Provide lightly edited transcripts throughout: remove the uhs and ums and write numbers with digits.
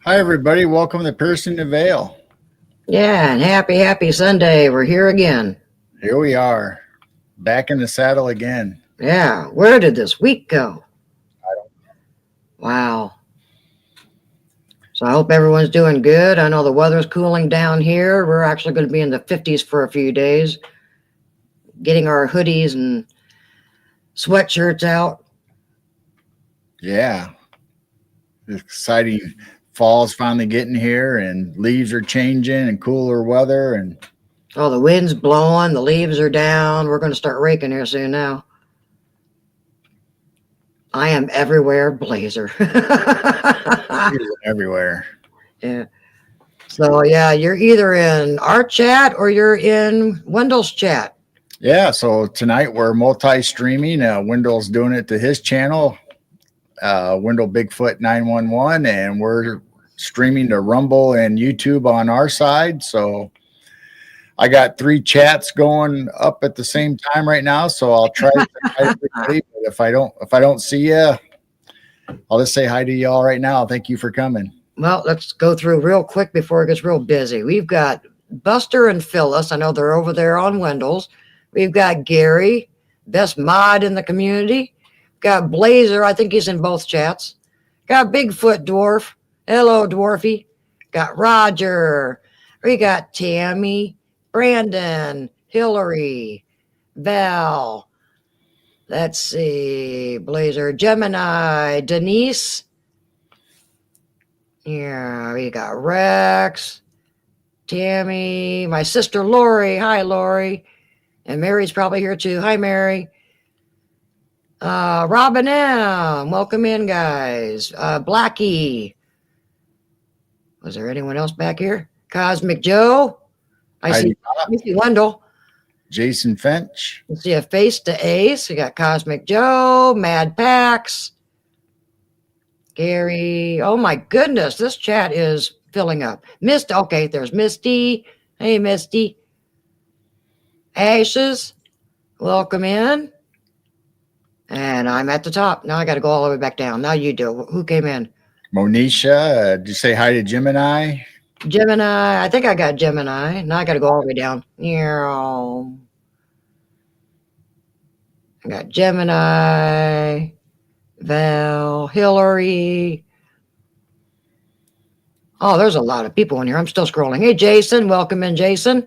Hi, everybody. Welcome to Piercing the Veil. Yeah, and happy Sunday. We're here again. Here we are, back in the saddle again. Yeah, where did this week go? Wow. So I hope everyone's doing good. I know the weather's cooling down here. We're actually going to be in the 50s for a few days, getting our hoodies and sweatshirts out. Yeah, exciting. Fall's finally getting here, and leaves are changing, and cooler weather. And Oh, the wind's blowing, the leaves are down. We're going to start raking here soon now. I am everywhere, Blazer. everywhere. Yeah. So, yeah, you're either in our chat or you're in Wendell's chat. Yeah, so tonight we're multi-streaming. Wendell's doing it to his channel, Wendell Bigfoot 911, and we're streaming to Rumble and YouTube on our side. So I got 3 chats going up at the same time right now, so I'll try to say hi to everybody. But if I don't see you, I'll just say hi to y'all right now. Thank you for coming. Well, let's go through real quick before it gets real busy. We've got Buster and Phyllis. I know they're over there on Wendell's. We've got Gary, best mod in the community. Got Blazer. I think he's in both chats. Got Bigfoot Dwarf. Hello, Dwarfy. Got Roger. We got Tammy, Brandon, Hillary, Val. Let's see. Blazer, Gemini, Denise. Yeah, we got Rex, Tammy, my sister Lori. Hi, Lori. And Mary's probably here too. Hi, Mary. Robin M. Welcome in, guys. Blackie. Was there anyone else back here? Cosmic Joe. I see Wendell. Jason Finch. You see a face to Ace. We got Cosmic Joe, Mad Pax, Gary. Oh my goodness, this chat is filling up. Okay, there's Misty. Hey, Misty. Ashes, welcome in. And I'm at the top. Now I got to go all the way back down. Now you do. Who came in? Monisha. Did you say hi to Gemini? Gemini. I think I got Gemini. Now I got to go all the way down. I got Gemini, Val, Hillary. Oh, there's a lot of people in here. I'm still scrolling. Hey, Jason. Welcome in, Jason.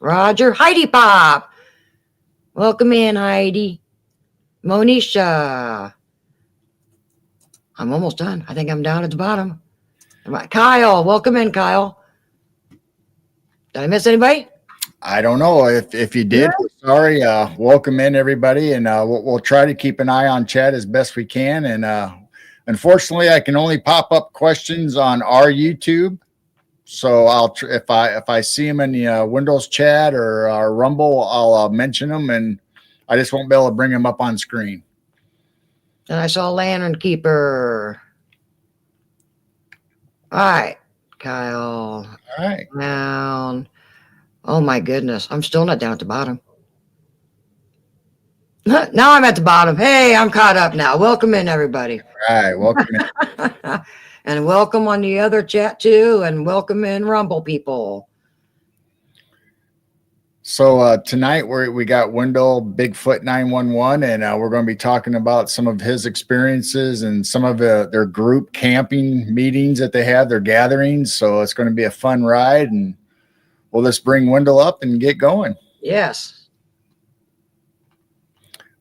Roger. Heidi Pop. Welcome in, Heidi. Monisha. I'm almost done. I think I'm down at the bottom. Kyle. Welcome in, Kyle. Did I miss anybody? I don't know. If you did, sorry. Welcome in, everybody. And we'll try to keep an eye on chat as best we can. And unfortunately, I can only pop up questions on our YouTube. So if I see them in the Windows chat or our Rumble, I'll mention them, and I just won't be able to bring them up on screen. And I saw Lantern Keeper. All right, Kyle. All right. Down. Oh my goodness, I'm still not down at the bottom. Now I'm at the bottom. Hey, I'm caught up now. Welcome in, everybody. All right, welcome in. And welcome on the other chat too, and welcome in Rumble people. So tonight we got Wendell Bigfoot 911, and we're going to be talking about some of his experiences and some of their group camping meetings that they have, their gatherings. So it's going to be a fun ride, and we'll just bring Wendell up and get going. Yes.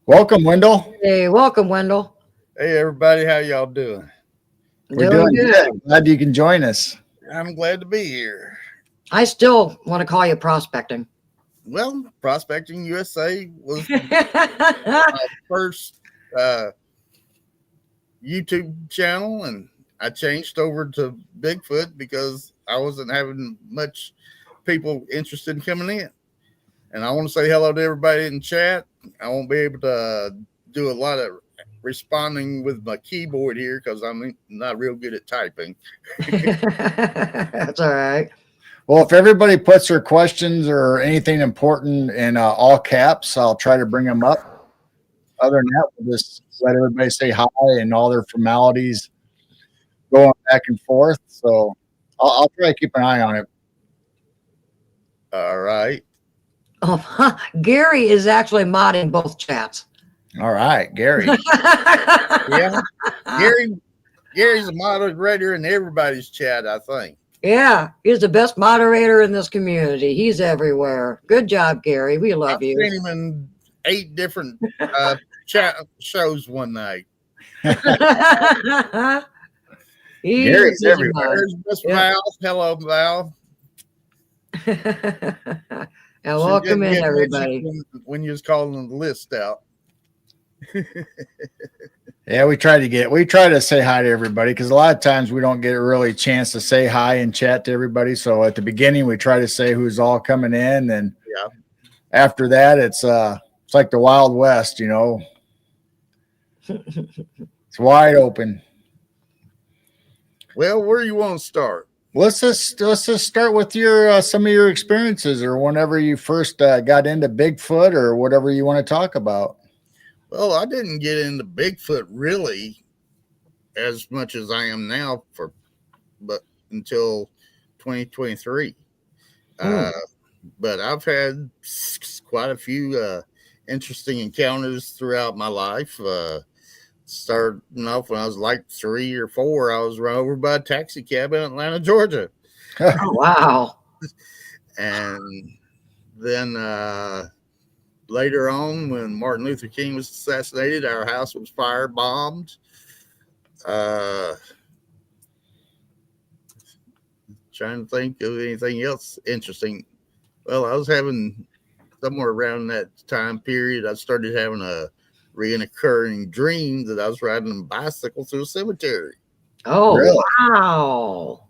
Welcome, Wendell. Hey, welcome, Wendell. Hey, everybody. How y'all doing? We're doing good. Glad you can join us. I'm glad to be here. I still want to call you prospecting. Well, Prospecting USA was my first YouTube channel, and I changed over to Bigfoot because I wasn't having much people interested in coming in. And I want to say hello to everybody in chat. I won't be able to do a lot of responding with my keyboard here because I'm not real good at typing. That's all right. Well, if everybody puts their questions or anything important in all caps, I'll try to bring them up. Other than that, we'll just let everybody say hi and all their formalities going back and forth. So I'll try to keep an eye on it. All right. Oh, Gary is actually modding both chats. All right, Gary. Yeah. Gary's a moderator in everybody's chat, I think. Yeah, he's the best moderator in this community. He's everywhere. Good job, Gary. We love I've you. seen him in 8 different chat shows one night. He Gary's is busy everywhere. mod. There's Miss Yeah. Val. Hello, Val. And She welcome didn't in, get everybody. mentioned when you was calling the list out. Yeah, we try to say hi to everybody because a lot of times we don't get a really chance to say hi and chat to everybody. So at the beginning, we try to say who's all coming in, and Yeah. after that, it's like the Wild West, you know. It's wide open. Well, where you want to start? Let's just start with your some of your experiences or whenever you first got into Bigfoot or whatever you want to talk about. Well, I didn't get into Bigfoot really as much as I am now but until 2023. But I've had quite a few interesting encounters throughout my life. Starting off when I was like 3 or 4, I was run over by a taxi cab in Atlanta, Georgia. Oh, wow. And then later on, when Martin Luther King was assassinated, our house was firebombed. Trying to think of anything else interesting. Well, I was having somewhere around that time period, I started having a reoccurring dream that I was riding a bicycle through a cemetery. Oh, Really? wow.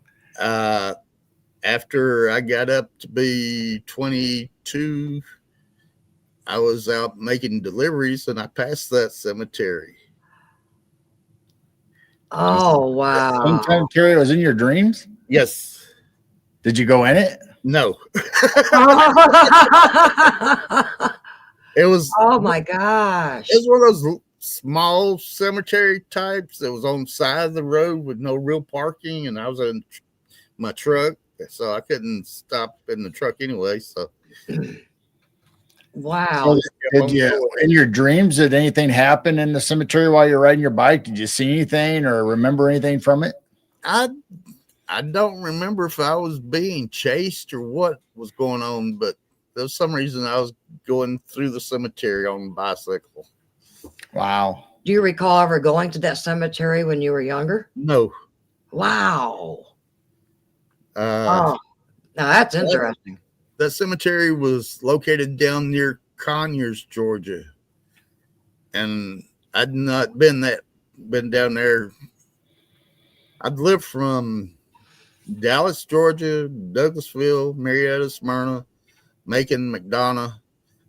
After I got up to be 22, I was out making deliveries and I passed that cemetery. Oh, wow. Same cemetery was in your dreams? Yes. Did you go in it? No. It was. Oh, my gosh. It was one of those small cemetery types that was on the side of the road with no real parking, and I was in my truck, so I couldn't stop in the truck anyway. So, Wow. Did you, in your dreams, did anything happen in the cemetery while you're riding your bike? Did you see anything or remember anything from it? I don't remember if I was being chased or what was going on, but there was some reason I was going through the cemetery on a bicycle. Wow. Do you recall ever going to that cemetery when you were younger? No. Wow. Uh, Oh, now that's interesting. That cemetery was located down near Conyers, Georgia. And I'd not been down there. I'd lived from Dallas, Georgia, Douglasville, Marietta, Smyrna, Macon, McDonough,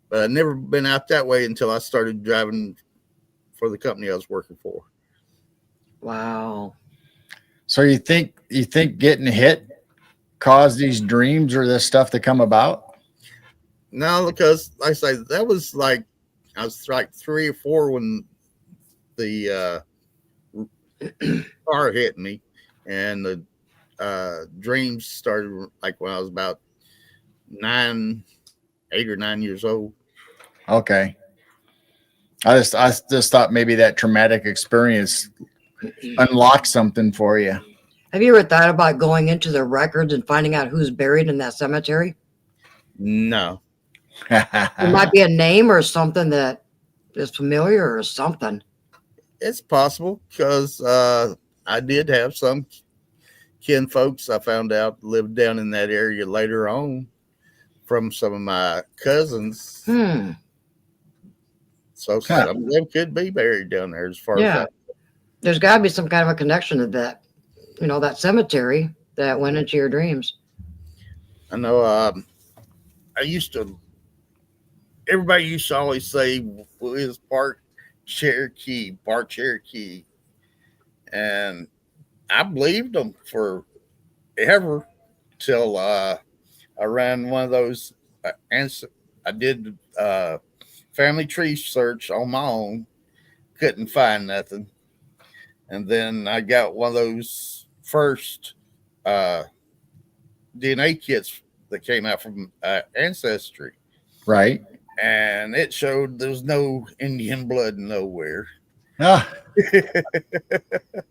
but I'd never been out that way until I started driving for the company I was working for. Wow. So you think getting hit caused these dreams or this stuff to come about? No, because like I say, that was like I was like 3 or 4 when the car hit me, and the dreams started like when I was about 8 or 9 years old. Okay. I just thought maybe that traumatic experience unlocked something for you. Have you ever thought about going into the records and finding out who's buried in that cemetery? No. There might be a name or something that is familiar or something. It's possible because I did have some kin folks I found out lived down in that area later on from some of my cousins. So some of them could be buried down there as far as that. There's got to be some kind of a connection to that, that cemetery that went into your dreams. I know everybody used to always say, well, it's Bart Cherokee. And I believed them forever till I ran one of those. I did family tree search on my own, couldn't find nothing. And then I got one of those first DNA kits that came out from Ancestry, Right. and it showed there was no Indian blood nowhere. Ah,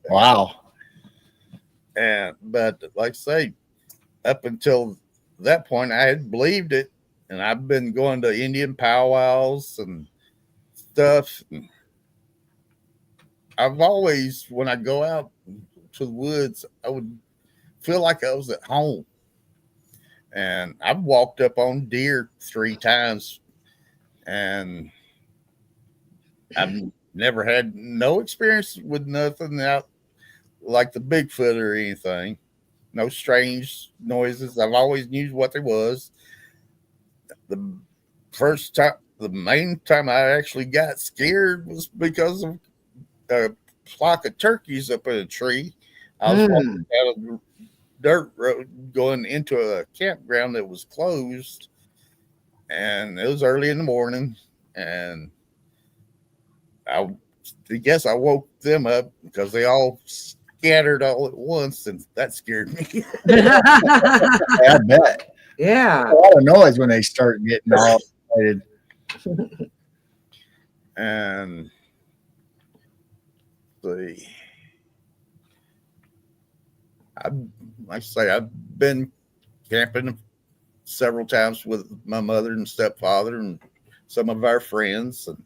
wow. But like I say, up until that point, I had believed it, and I've been going to Indian powwows and stuff. And I've always, when I go out to the woods, I would feel like I was at home. And I've walked up on deer 3 times, and I've never had no experience with nothing out like the Bigfoot or anything. No strange noises. I've always knew what there was. The first time, the main time I actually got scared was because of a flock of turkeys up in a tree. I was walking down a dirt road going into a campground that was closed, and it was early in the morning, and I guess I woke them up because they all scattered all at once, and that scared me. I bet. Yeah. A lot of noise when they start getting all excited. And like I say, I've been camping several times with my mother and stepfather and some of our friends, and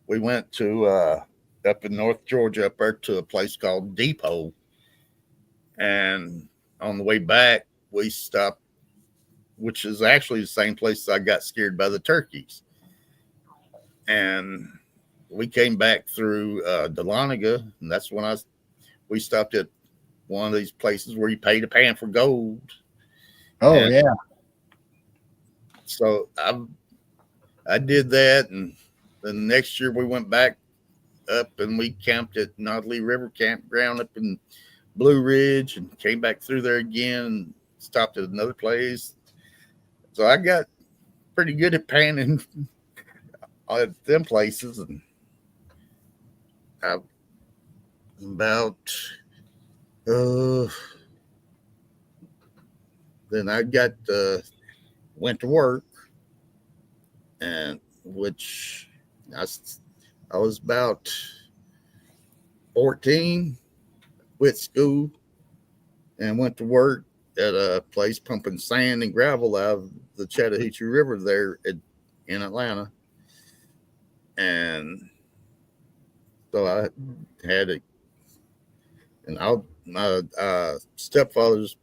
we went to up in North Georgia, up there to a place called Depot, and on the way back we stopped, which is actually the same place I got scared by the turkeys, and we came back through Dahlonega, and that's when we stopped at one of these places where you paid a pan for gold. Oh, and yeah. So I did that, and the next year we went back up and we camped at Notley River Campground up in Blue Ridge, and came back through there again and stopped at another place. So I got pretty good at panning at them places, and I about then I got went to work, and which I was about 14, quit school, and went to work at a place pumping sand and gravel out of the Chattahoochee River there in Atlanta. And so I had it, and my stepfather's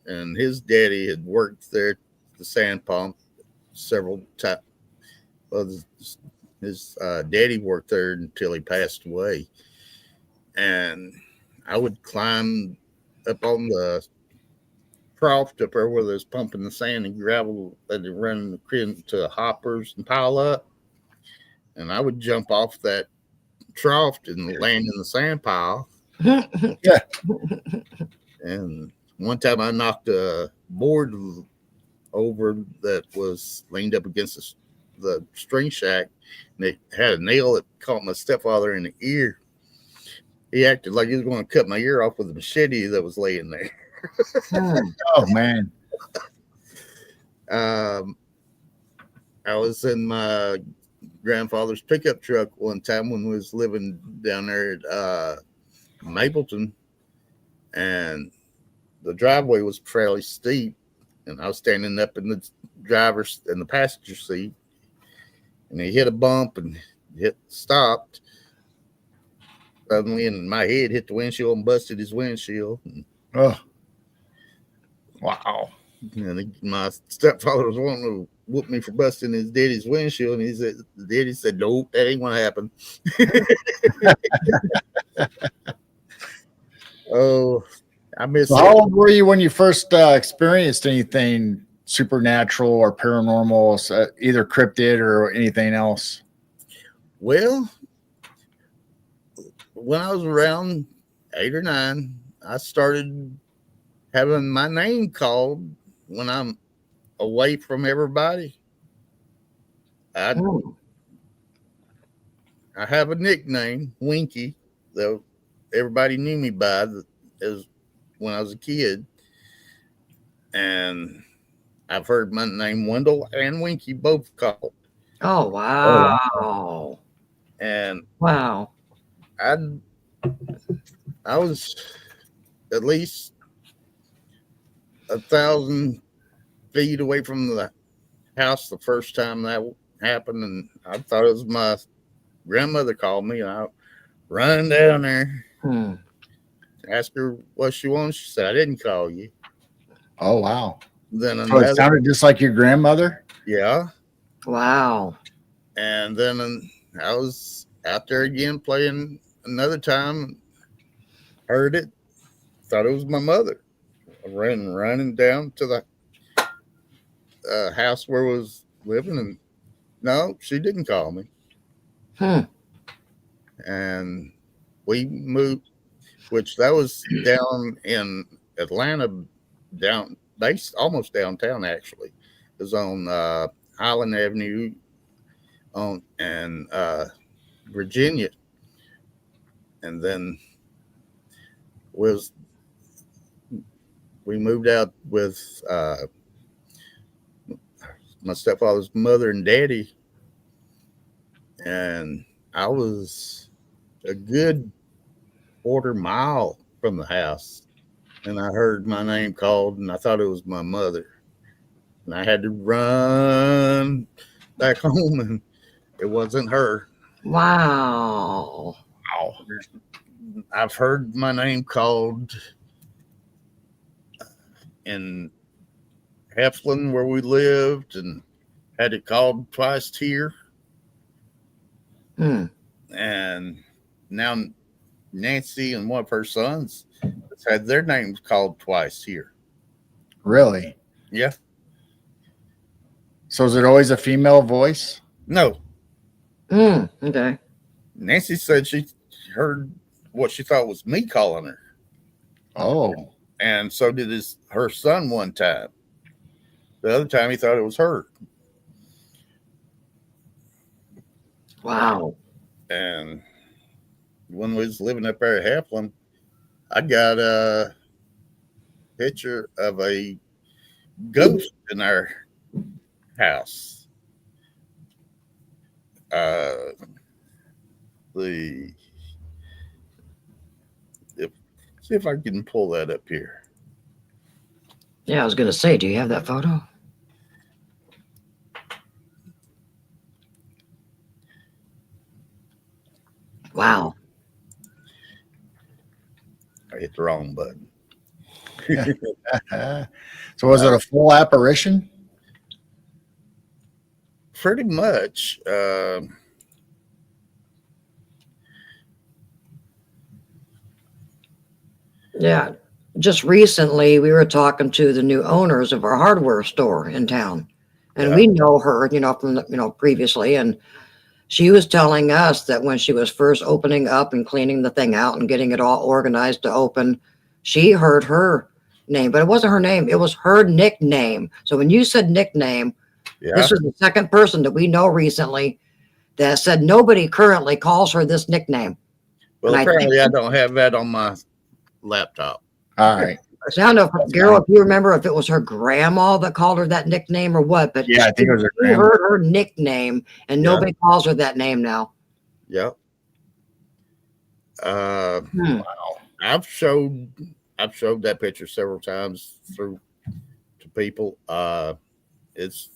and his daddy had worked there at the sand pump several times. Well, his daddy worked there until he passed away, and I would climb up on the trough up there where there's pumping the sand and gravel that they run into hoppers and pile up, and I would jump off that trough and land in the sand pile. Yeah. And one time I knocked a board over that was leaned up against the string shack, and it had a nail that caught my stepfather in the ear. He acted like he was going to cut my ear off with a machete that was laying there. Oh, man. I was in my grandfather's pickup truck one time when we was living down there at Mapleton, and the driveway was fairly steep, and I was standing up in the driver's and the passenger seat, and he hit a bump and stopped suddenly, and my head hit the windshield and busted his windshield. Oh, wow. And my stepfather was wanting to whoop me for busting his daddy's windshield, and the daddy said, "Nope, that ain't gonna happen." Oh, I miss So it. how old were you when you first experienced anything supernatural or paranormal, either cryptid or anything else? Well, when I was around 8 or 9, I started having my name called when I'm away from everybody. I have a nickname, Winky, though everybody knew me by as when I was a kid, and I've heard my name Wendell and Winky both called, Oh, wow. and Wow. I I was at least 1,000 feet away from the house the first time that happened, and I thought it was my grandmother called me, and I run down there, Hmm. asked her what she wanted. She said, "I didn't call you." Oh, wow. Then So it another, sounded just like your grandmother? yeah, Wow. and then I was out there again playing another time, heard it, thought it was my mother. I ran running down to the house where I was living, and no, she didn't call me. Hmm. And we moved, which that was down in Atlanta, down based almost downtown actually. It was on Highland Avenue on and Virginia, and then was we moved out with my stepfather's mother and daddy, and I was a good quarter mile from the house, and I heard my name called, and I thought it was my mother, and I had to run back home, and it wasn't her. Wow. Wow. I've heard my name called in Heflin where we lived, and had it called twice here, Hmm. and now Nancy and one of her sons has had their names called twice here. Really? Yeah, So is it always a female voice? no. Hmm. Okay. Nancy said she heard what she thought was me calling her, Oh, and so did her son one time. The other time he thought it was her, Wow. and when we was living up there at Heflin, I got a picture of a ghost in our house. Uh, the if, see if I can pull that up here. Yeah, I was gonna say, do you have that photo? Wow. I hit the wrong button. so was it a full apparition? Pretty much. Yeah. Just recently, we were talking to the new owners of our hardware store in town, and Yeah. we know her, from previously, and she was telling us that when she was first opening up and cleaning the thing out and getting it all organized to open, she heard her name, but it wasn't her name; it was her nickname. So when you said nickname, Yeah. this was the second person that we know recently that said nobody currently calls her this nickname. Well, And apparently I don't have that on my laptop. All right. I don't know, Garrett, if you remember if it was her grandma that called her that nickname or what, but Yeah, I think it was her she grandma. heard her nickname and Yeah. nobody calls her that name now. Yep. Hmm. Wow. I've showed that picture several times through to people. It's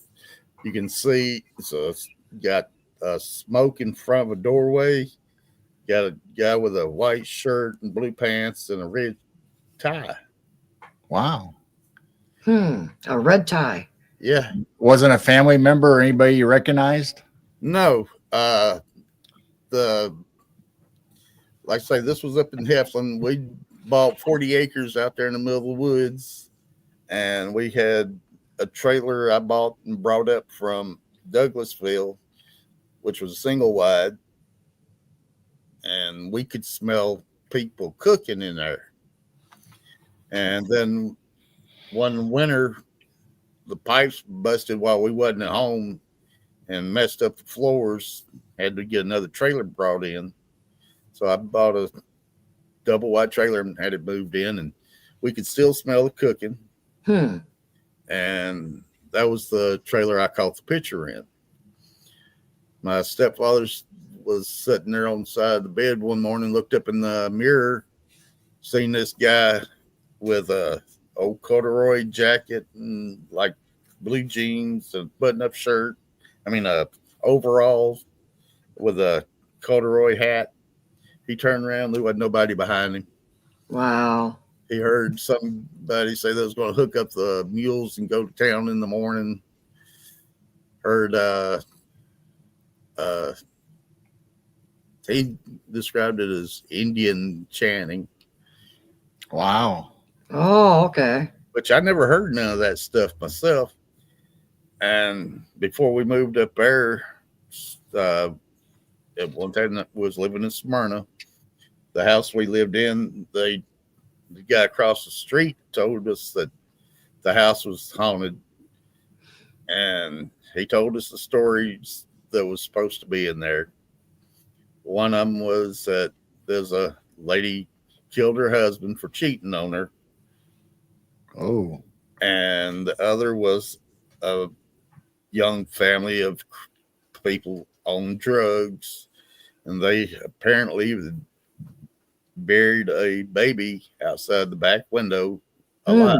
you can see it's got smoke in front of a doorway. Got a guy with a white shirt and blue pants and a red tie. Wow. A red tie. Yeah. Wasn't a family member or anybody you recognized? No. The like I say, this was up in Heflin. We bought 40 acres out there in the middle of the woods, and we had a trailer I bought and brought up from Douglasville, which was a single wide, and we could smell people cooking in there. And then one winter, the pipes busted while we wasn't at home, and messed up the floors. Had to get another trailer brought in. So I bought a double wide trailer and had it moved in, and we could still smell the cooking. Hmm. And that was the trailer I caught the picture in. My stepfather was sitting there on the side of the bed one morning, looked up in the mirror, seen this guy with a old corduroy jacket and like blue jeans and button up shirt. I mean, overalls with a corduroy hat. He turned around, there wasn't nobody behind him. Wow. He heard somebody say they was going to hook up the mules and go to town in the morning. Heard he described it as Indian chanting, Wow. Oh, okay. which I never heard none of that stuff myself. And before we moved up there, at one time I was living in Smyrna. The house we lived in, the guy across the street told us that the house was haunted, and he told us the stories that was supposed to be in there. One of them was that there's a lady killed her husband for cheating on her, Oh. and the other was a young family of people on drugs, and they apparently buried a baby outside the back window alive.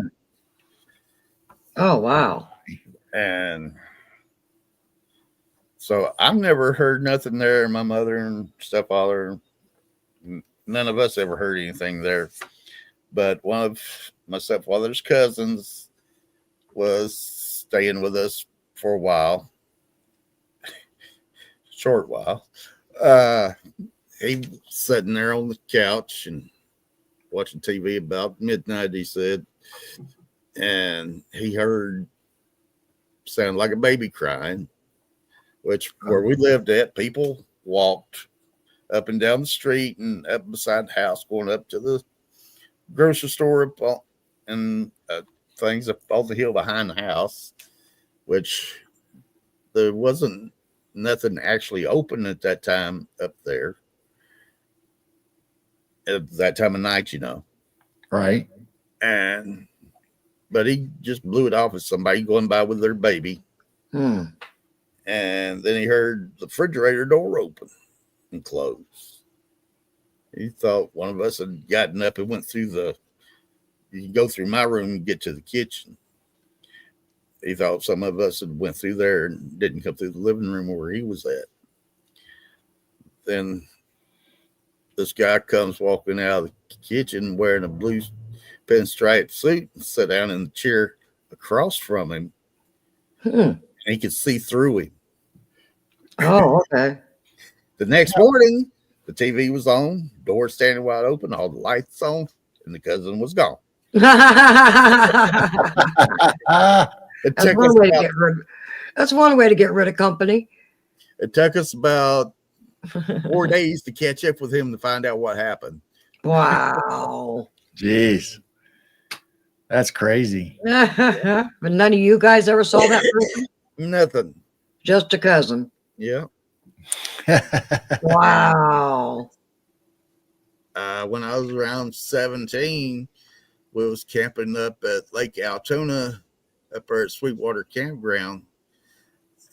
Oh, wow. And so I've never heard nothing there. My mother and stepfather, none of us ever heard anything there. But one of my stepfather's cousins was staying with us for a while, short while. He was sitting there on the couch and watching TV about midnight, he said, and he heard sound like a baby crying, which where we lived at, people walked up and down the street and up beside the house, going up to the grocery store and things up on the hill behind the house, which there wasn't nothing actually open at that time up there. At that time of night, you know. Right. But he just blew it off as somebody going by with their baby. Hmm. And then he heard the refrigerator door open and close. He thought one of us had gotten up and went through you can go through my room and get to the kitchen. He thought some of us had went through there and didn't come through the living room where he was at. Then this guy comes walking out of the kitchen wearing a blue pinstripe suit and sat down in the chair across from him. And he could see through him. Oh, okay. The next morning, the TV was on, door standing wide open, all the lights on, and the cousin was gone. That's one way to get rid. That's one way to get rid of company. It took us about 4 days to catch up with him to find out what happened. Wow. Jeez. That's crazy. But none of you guys ever saw that person? Nothing. Just a cousin. Yeah. Wow. When I was around 17, we was camping up at Lake Altoona up there at Sweetwater Campground,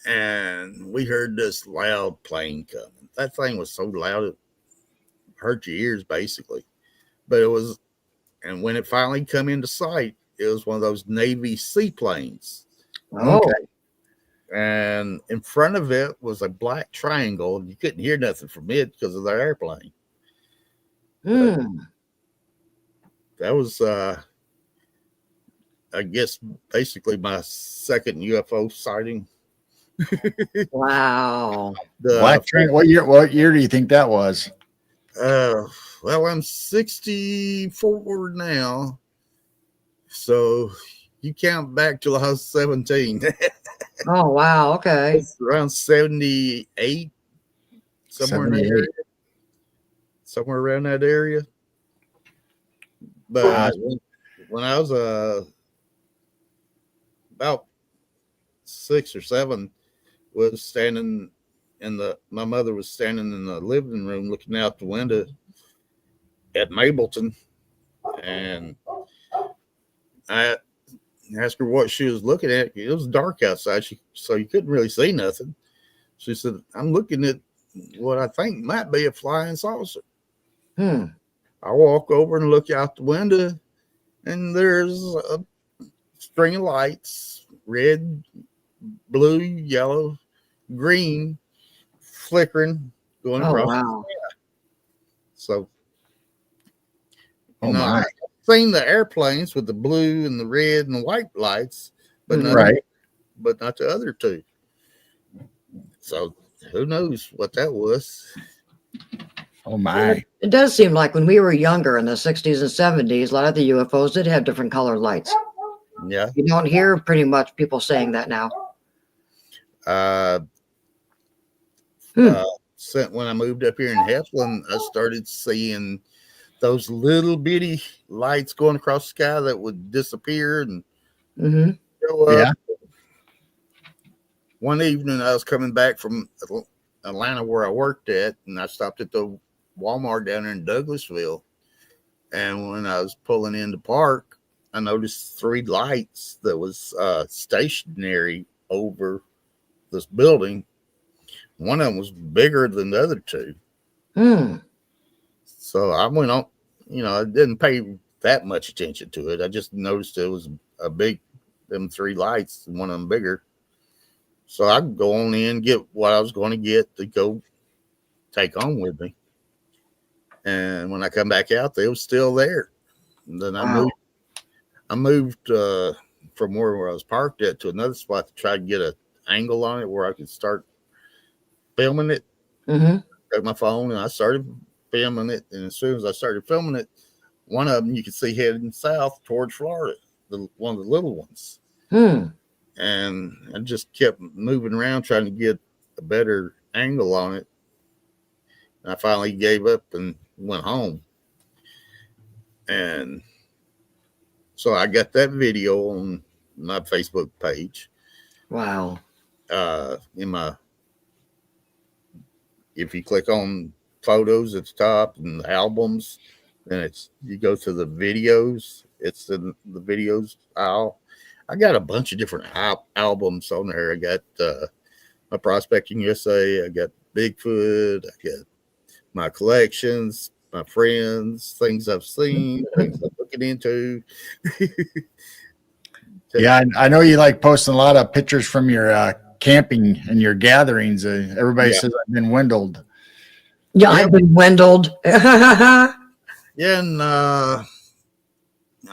and we heard this loud plane coming. That thing was so loud it hurt your ears basically. But it was, and when it finally come into sight, it was one of those Navy seaplanes. Oh. Okay. And in front of it was a black triangle, and you couldn't hear nothing from it because of the airplane. That was, I guess, basically my second UFO sighting. Wow. Black train. What year do you think that was? Well, I'm 64 now, so you count back till I was 17. Oh, wow. Okay. It's around 78, somewhere in that area. Somewhere around that area. But when I was about 6 or 7, was standing my mother was standing in the living room looking out the window at Mableton, and I asked her what she was looking at. It was dark outside, so you couldn't really see nothing. She said, "I'm looking at what I think might be a flying saucer." Hmm. I walk over and look out the window, and there's a string of lights, red, blue, yellow, green, flickering, going Oh, across. wow. So, Oh my. I've seen the airplanes with the blue and the red and the white lights, but not, Right. but not the other two. So, who knows what that was? Oh my. It does seem like when we were younger in the 60s and 70s, a lot of the UFOs did have different colored lights. Yeah. You don't hear pretty much people saying that now. When I moved up here in Heflin, I started seeing those little bitty lights going across the sky that would disappear and Mm-hmm. show up. Yeah. One evening, I was coming back from Atlanta where I worked at, and I stopped at the Walmart down there in Douglasville. And when I was pulling in the park, I noticed 3 lights that was stationary over this building. One of them was bigger than the other 2. Hmm. So I went on, I didn't pay that much attention to it. I just noticed it was them 3 lights, and one of them bigger. So I could go on in, get what I was going to get to go take home with me. And when I come back out, they was still there. And then Wow. I moved from where I was parked at to another spot to try to get an angle on it where I could start filming it. Mm-hmm. Took my phone and I started filming it. And as soon as I started filming it, one of them you could see heading south towards Florida, one of the little ones. Hmm. And I just kept moving around trying to get a better angle on it. And I finally gave up and went home. And so I got that video on my Facebook page. Wow. If you click on photos at the top and the albums, then you go to the videos. It's in the videos aisle. I got a bunch of different albums on there. I got my Prospecting USA. I got Bigfoot. I got my collections, my friends, things I've seen, things I'm looking into. Yeah, I know you like posting a lot of pictures from your camping and your gatherings. Everybody says I've been Wendelled. Yeah, I've been Wendelled. Yeah, and I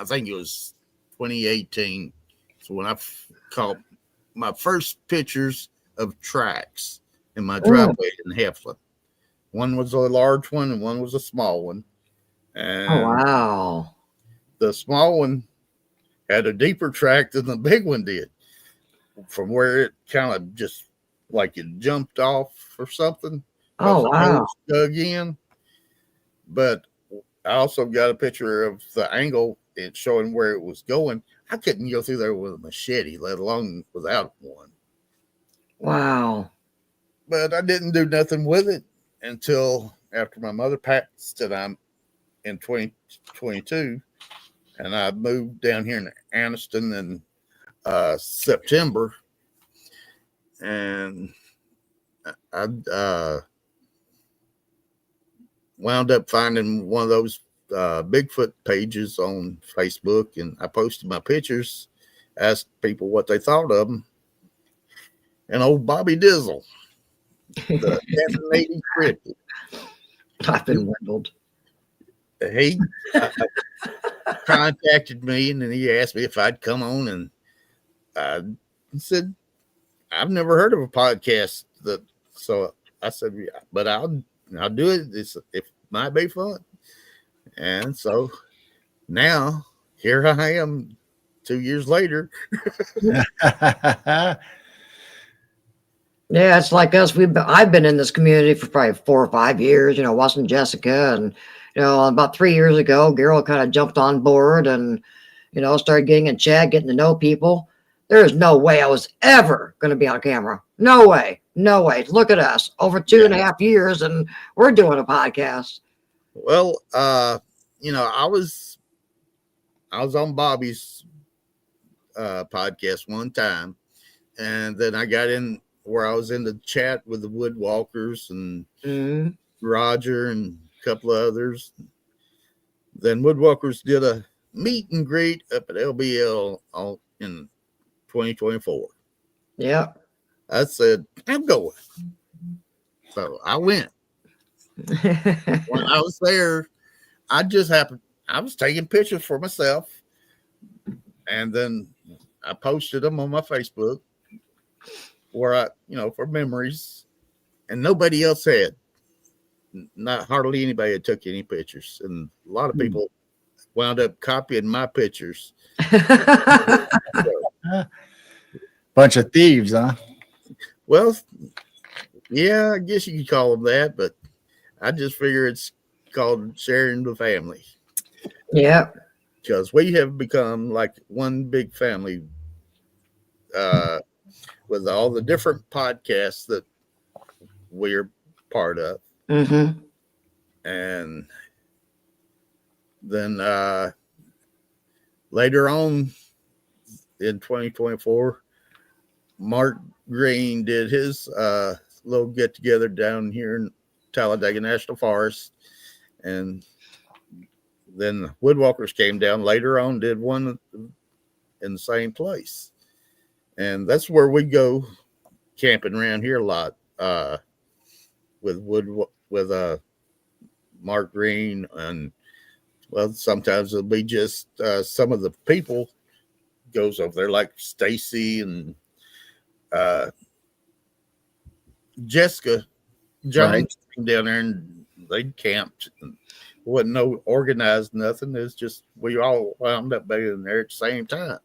think it was 2018. So when I caught my first pictures of tracks in my driveway in Heflin. One was a large one and one was a small one. And Oh, wow. the small one had a deeper track than the big one did, from where it kind of just like it jumped off or something. Oh, wow. Dug in. But I also got a picture of the angle and showing where it was going. I couldn't go through there with a machete, let alone without one. Wow. But I didn't do nothing with it until after my mother passed, and I'm in 2022, and I moved down here in Anniston in September, and I wound up finding one of those Bigfoot pages on Facebook, and I posted my pictures, asked people what they thought of them, and old Bobby Dizzle, the fascinating cryptid, I've been Wendelled. he contacted me, and then he asked me if I'd come on, and I said, I've never heard of a podcast so I said, yeah, but I'll do it. It might be fun. And so now here I am 2 years later. Yeah, it's like us. I've been in this community for probably 4 or 5 years, watching Jessica, and about 3 years ago, Gerald kind of jumped on board and started getting in chat, getting to know people. There is no way I was ever going to be on camera. No way. No way. Look at us. Over 2.5 years and we're doing a podcast. Well, I was on Bobby's podcast one time, and then I got in where I was in the chat with the Woodwalkers and Roger and a couple of others. Then Woodwalkers did a meet and greet up at LBL in 2024. Yeah. I said, I'm going. So I went. When I was there, I was taking pictures for myself. And then I posted them on my Facebook where for memories. And nobody else had. Not hardly anybody had took any pictures. And a lot of people wound up copying my pictures. Bunch of thieves, huh? Well, yeah, I guess you could call them that, but I just figure it's called sharing the family. Yeah. Because we have become like one big family with all the different podcasts that we're part of. Mm-hmm. And then later on in 2024, Mark Green did his little get together down here in Talladega National Forest. And then the Woodwalkers came down later on, did one in the same place. And that's where we go camping around here a lot with Mark Green. And well, sometimes it'll be just some of the people goes over there, like Stacy and Jessica Jones came down there and they camped. And wasn't no organized nothing. It's just we all wound up being there at the same time.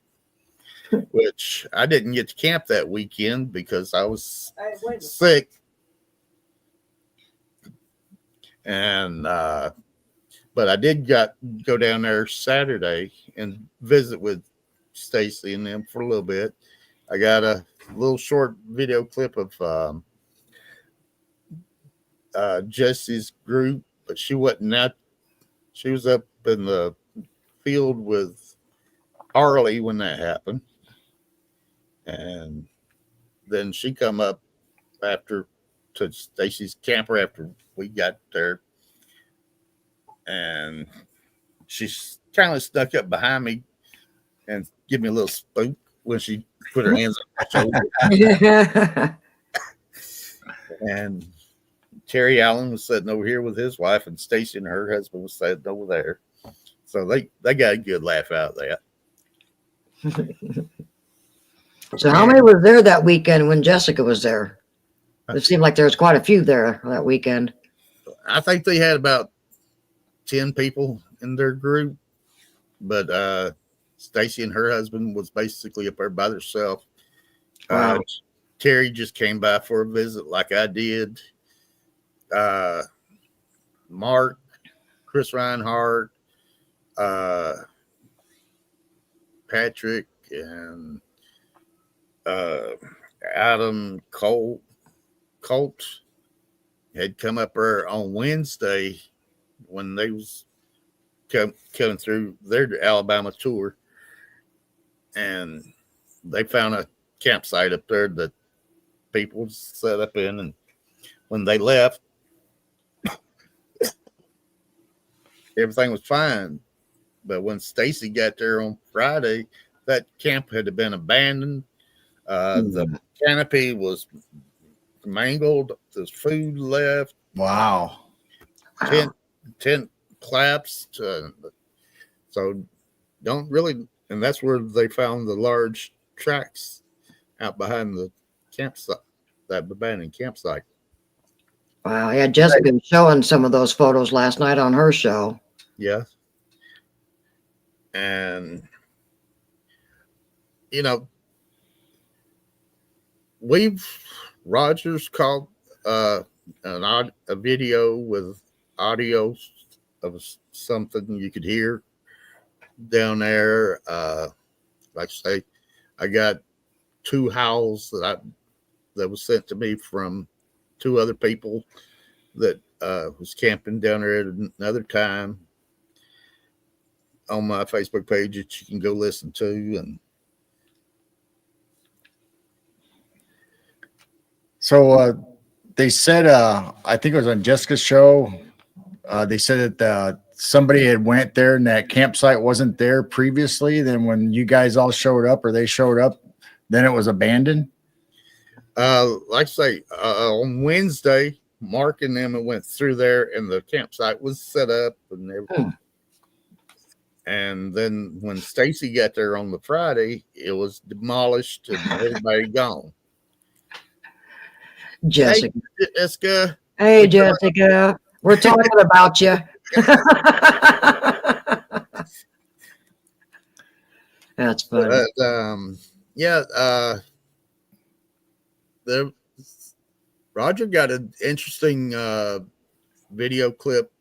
Which I didn't get to camp that weekend because I was sick. And but I did go down there Saturday and visit with Stacy and them for a little bit. I got a little short video clip of Jesse's group, but she wasn't out. She was up in the field with Harley when that happened. And then she come up after to Stacy's camper after we got there. And she kind of snuck up behind me and give me a little spook when she put her hands on my shoulder. And Terry Allen was sitting over here with his wife, and Stacy and her husband was sitting over there. So they got a good laugh out of that. So how many were there that weekend when Jessica was there? It seemed like there was quite a few there that weekend. I think they had about 10 people in their group, but Stacy and her husband was basically up there by themselves. Wow. Terry just came by for a visit like I did. Mark, Chris Reinhardt, Patrick, and Adam Colt had come up there on Wednesday when they was coming through their Alabama tour, and they found a campsite up there that people set up in, and when they left, everything was fine. But when Stacy got there on Friday, that camp had been abandoned. The canopy was mangled. There's food left. Wow. Tent collapsed. So don't really, and that's where they found the large tracks out behind the campsite, that abandoned campsite. Wow. Yeah, Jessica was showing some of those photos last night on her show. Yeah. And, Rogers caught a video with audio of something you could hear down there. Like I say, I got 2 howls that was sent to me from 2 other people that was camping down there at another time on my Facebook page that you can go listen to. And So they said, I think it was on Jessica's show. They said that somebody had went there and that campsite wasn't there previously. Then when you guys all showed up or they showed up, then it was abandoned. like I say, on Wednesday, Mark and them went through there, and the campsite was set up and everything. And then when Stacy got there on the Friday, it was demolished and everybody gone. Jessica. Hey, Jessica. Hey, Jessica. We're talking about you. That's funny. Roger got an interesting video clip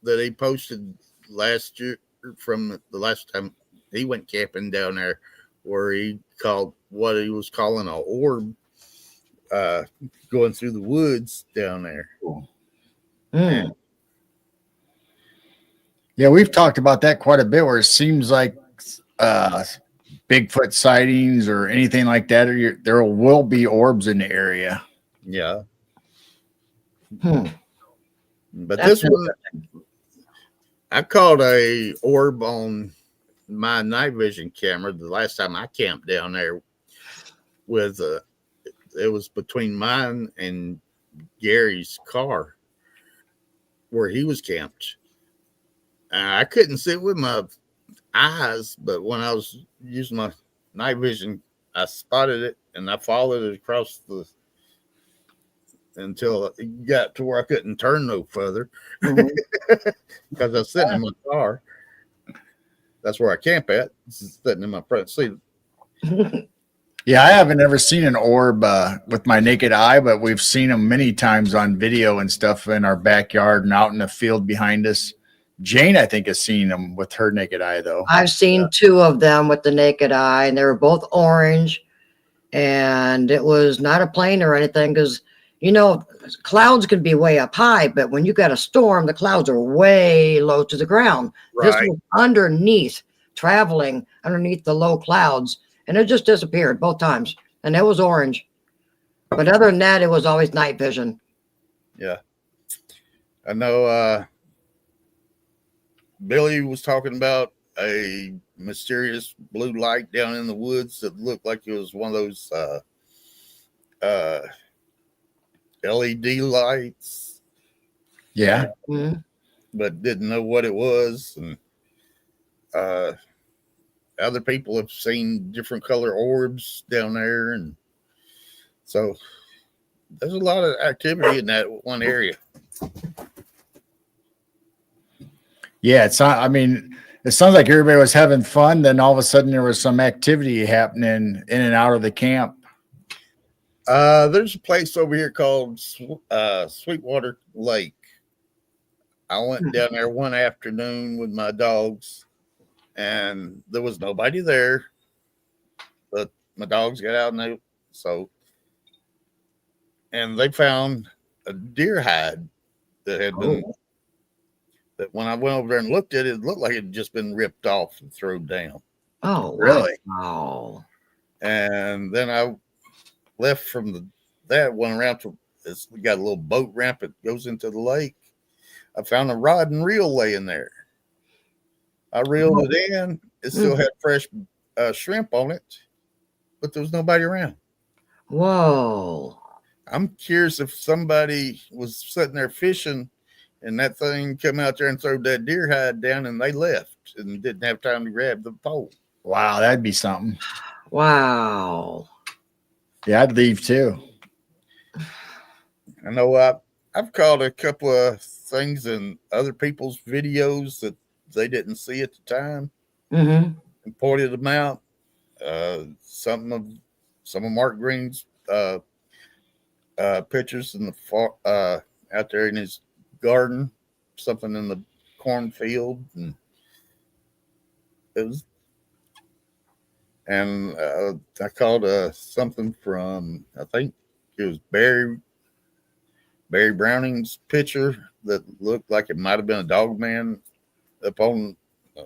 that he posted last year from the last time he went camping down there, where he called what he was calling an orb going through the woods down there. Mm. Yeah, we've talked about that quite a bit, where it seems like Bigfoot sightings or anything like that, or there will be orbs in the area. Yeah. But That's this one, I caught a orb on my night vision camera the last time I camped down there with it was between mine and Gary's car where he was camped. I couldn't see it with my eyes, but when I was using my night vision, I spotted it and I followed it across until it got to where I couldn't turn no further because I was sitting in my car. That's where I camp at, sitting in my front seat. Yeah, I haven't ever seen an orb with my naked eye, but we've seen them many times on video and stuff in our backyard and out in the field behind us. Jane, I think, has seen them with her naked eye, though. I've seen 2 of them with the naked eye, and they were both orange. And it was not a plane or anything, because, you know, clouds can be way up high, but when you got a storm, the clouds are way low to the ground. Right. This was underneath, traveling underneath the low clouds, and it just disappeared both times. And it was orange. But other than that, it was always night vision. Yeah. I know Billy was talking about a mysterious blue light down in the woods that looked like it was one of those LED lights. Yeah. Mm-hmm. But didn't know what it was. And other people have seen different color orbs down there. And so there's a lot of activity in that one area. Yeah, it's not, I mean, it sounds like everybody was having fun. Then all of a sudden there was some activity happening in and out of the camp. There's a place over here called Sweetwater Lake. I went down there one afternoon with my dogs, and there was nobody there. But my dogs got out, and they found a deer hide that had been. That when I went over there and looked at it, it looked like it had just been ripped off and thrown down. Oh, really? Wow. And then I left from that, went around to we got a little boat ramp that goes into the lake. I found a rod and reel laying there. I reeled it in. It still had fresh shrimp on it, but there was nobody around. Whoa. I'm curious if somebody was sitting there fishing and that thing come out there and throw that deer hide down, and they left and didn't have time to grab the pole. Wow, that'd be something. Wow. Yeah, I'd leave too. I know I've caught a couple of things in other people's videos that they didn't see at the time and pointed them out. Some of Mark Green's pictures in the out there in his garden, something in the cornfield, and it And I called something from, I think it was Barry Browning's picture that looked like it might have been a dog man up on uh,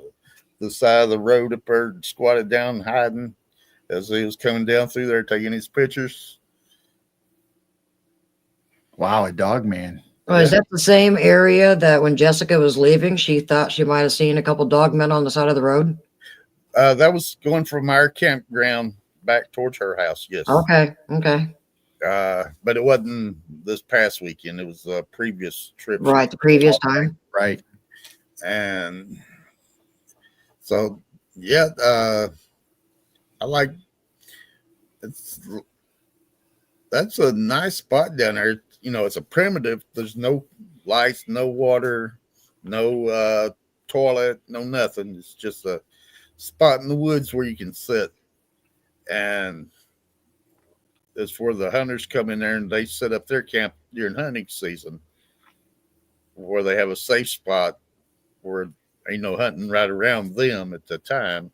the side of the road up there, squatted down, hiding as he was coming down through there taking his pictures. Wow, a dog man. Oh, is that the same area that when Jessica was leaving, she thought she might have seen a couple dog men on the side of the road? That was going from our campground back towards her house. Yes. Okay. Okay. But it wasn't this past weekend. It was a previous trip. Right. The previous time. Right. And so, yeah, I like it's. That's a nice spot down there. You know, it's a primitive. There's no lights, no water, no toilet, no nothing. It's just a spot in the woods where you can sit. And it's where the hunters come in there and they set up their camp during hunting season, where they have a safe spot where ain't no hunting right around them at the time.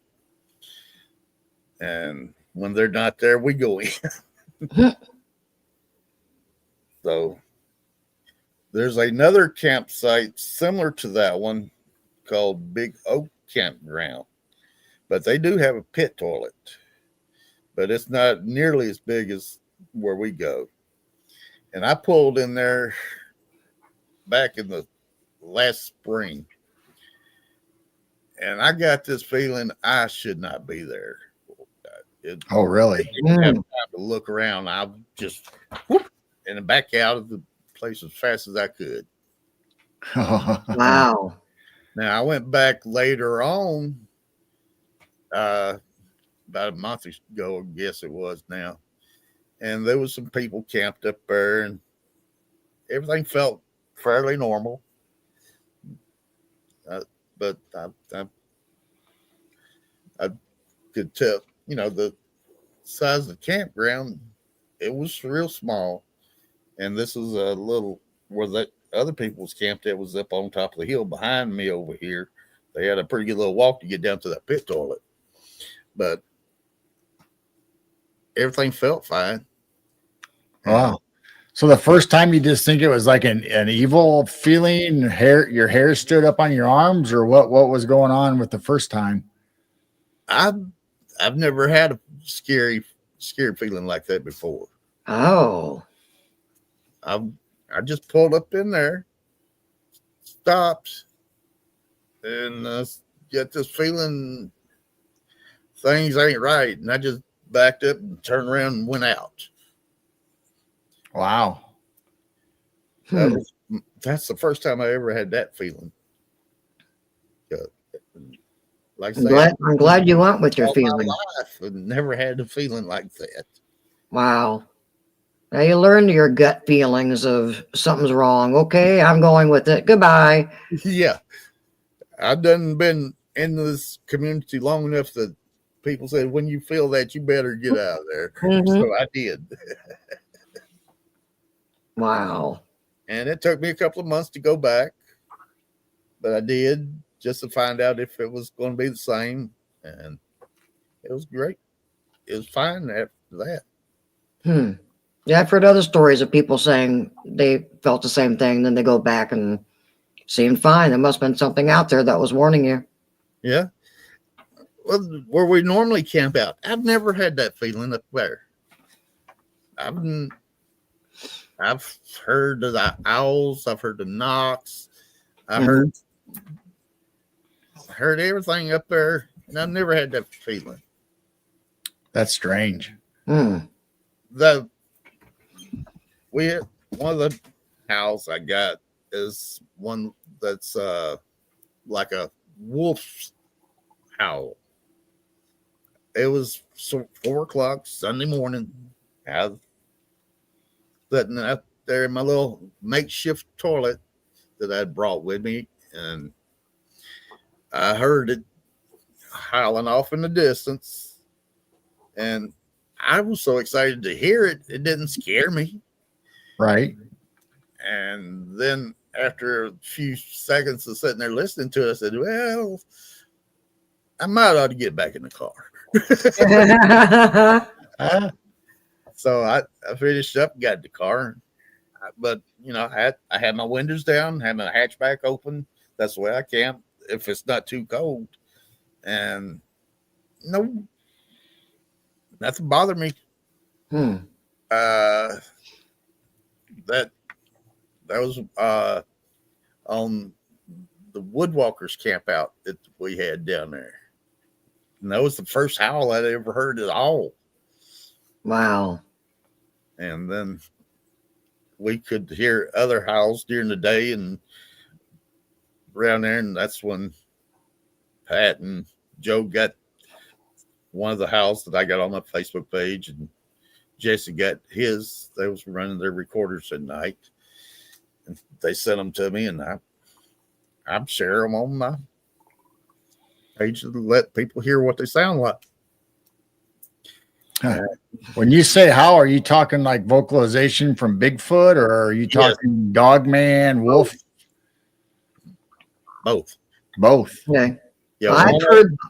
And when they're not there, we go in. So there's another campsite similar to that one called Big Oak Campground, but they do have a pit toilet, but it's not nearly as big as where we go. And I pulled in there back in the last spring, and I got this feeling I should not be there. Oh, really? Didn't have time to look around. I just whoop, and back out of the place as fast as I could. Wow. Now I went back later on, about a month ago, I guess it was now, and there was some people camped up there, and everything felt fairly normal. But I could tell, you know, the size of the campground, it was real small, and this was a little where that other people was camped. It was up on top of the hill behind me over here. They had a pretty good little walk to get down to that pit toilet, but everything felt fine. Wow. So the first time you just think it was like an evil feeling, your hair stood up on your arms, or what was going on with the first time? I've never had a scary feeling like that before. Oh. I just pulled up in there, stopped, and get this feeling things ain't right, and I just backed up and turned around and went out. Wow. That's the first time I ever had that feeling. Like I say, I'm glad you went with your feeling. I've never had a feeling like that. Wow. Now you learn your gut feelings of something's wrong. Okay, I'm going with it. Goodbye. Yeah. I've done been in this community long enough that people said, when you feel that, you better get out of there. So I did. Wow. And it took me a couple of months to go back, but I did, just to find out if it was going to be the same. And it was great. It was fine after that. Yeah, I've heard other stories of people saying they felt the same thing, then they go back and seemed fine. There must have been something out there that was warning you. Yeah. Well, where we normally camp out, I've never had that feeling up there. I've heard of the owls. I've heard the knocks. I heard everything up there, and I've never had that feeling. That's strange. One of the howls I got is one that's like a wolf's howl. It was 4 o'clock Sunday morning. I was sitting out there in my little makeshift toilet that I'd brought with me, and I heard it howling off in the distance, and I was so excited to hear it, it didn't scare me. Right. And then after a few seconds of sitting there listening to it, I said, well, I might ought to get back in the car. So I finished up, got in the car, but I had my windows down, had my hatchback open. That's the way I camp if it's not too cold, and no, nothing bothered me. Hmm. Uh, that that was on the Woodwalkers camp out that we had down there, and that was the first howl I'd ever heard at all. Wow. And then we could hear other howls during the day and around there, and that's when Pat and Joe got one of the howls that I got on my Facebook page, and Jesse got his. They was running their recorders at night, and they sent them to me, and I'm sharing them on my page to let people hear what they sound like. When you say how, are you talking like vocalization from Bigfoot, or are you talking dog man, wolf? Both. Okay. Yeah,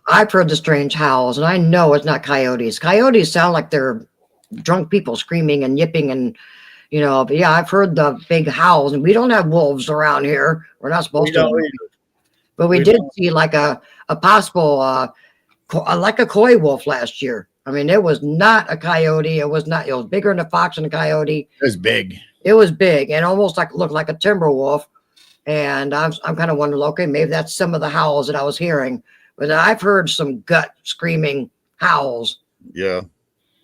I've heard the strange howls, and I know it's not coyotes. Coyotes sound like they're drunk people screaming and yipping, and but yeah, I've heard the big howls, and we don't have wolves around here. We're not supposed to, but we did see like a possible like a coy wolf last year. I mean, it was not a coyote. It was bigger than a fox and a coyote. It was big. It was big and almost looked like a timber wolf. And I'm kind of wondering, okay, maybe that's some of the howls that I was hearing. But I've heard some gut screaming howls. Yeah.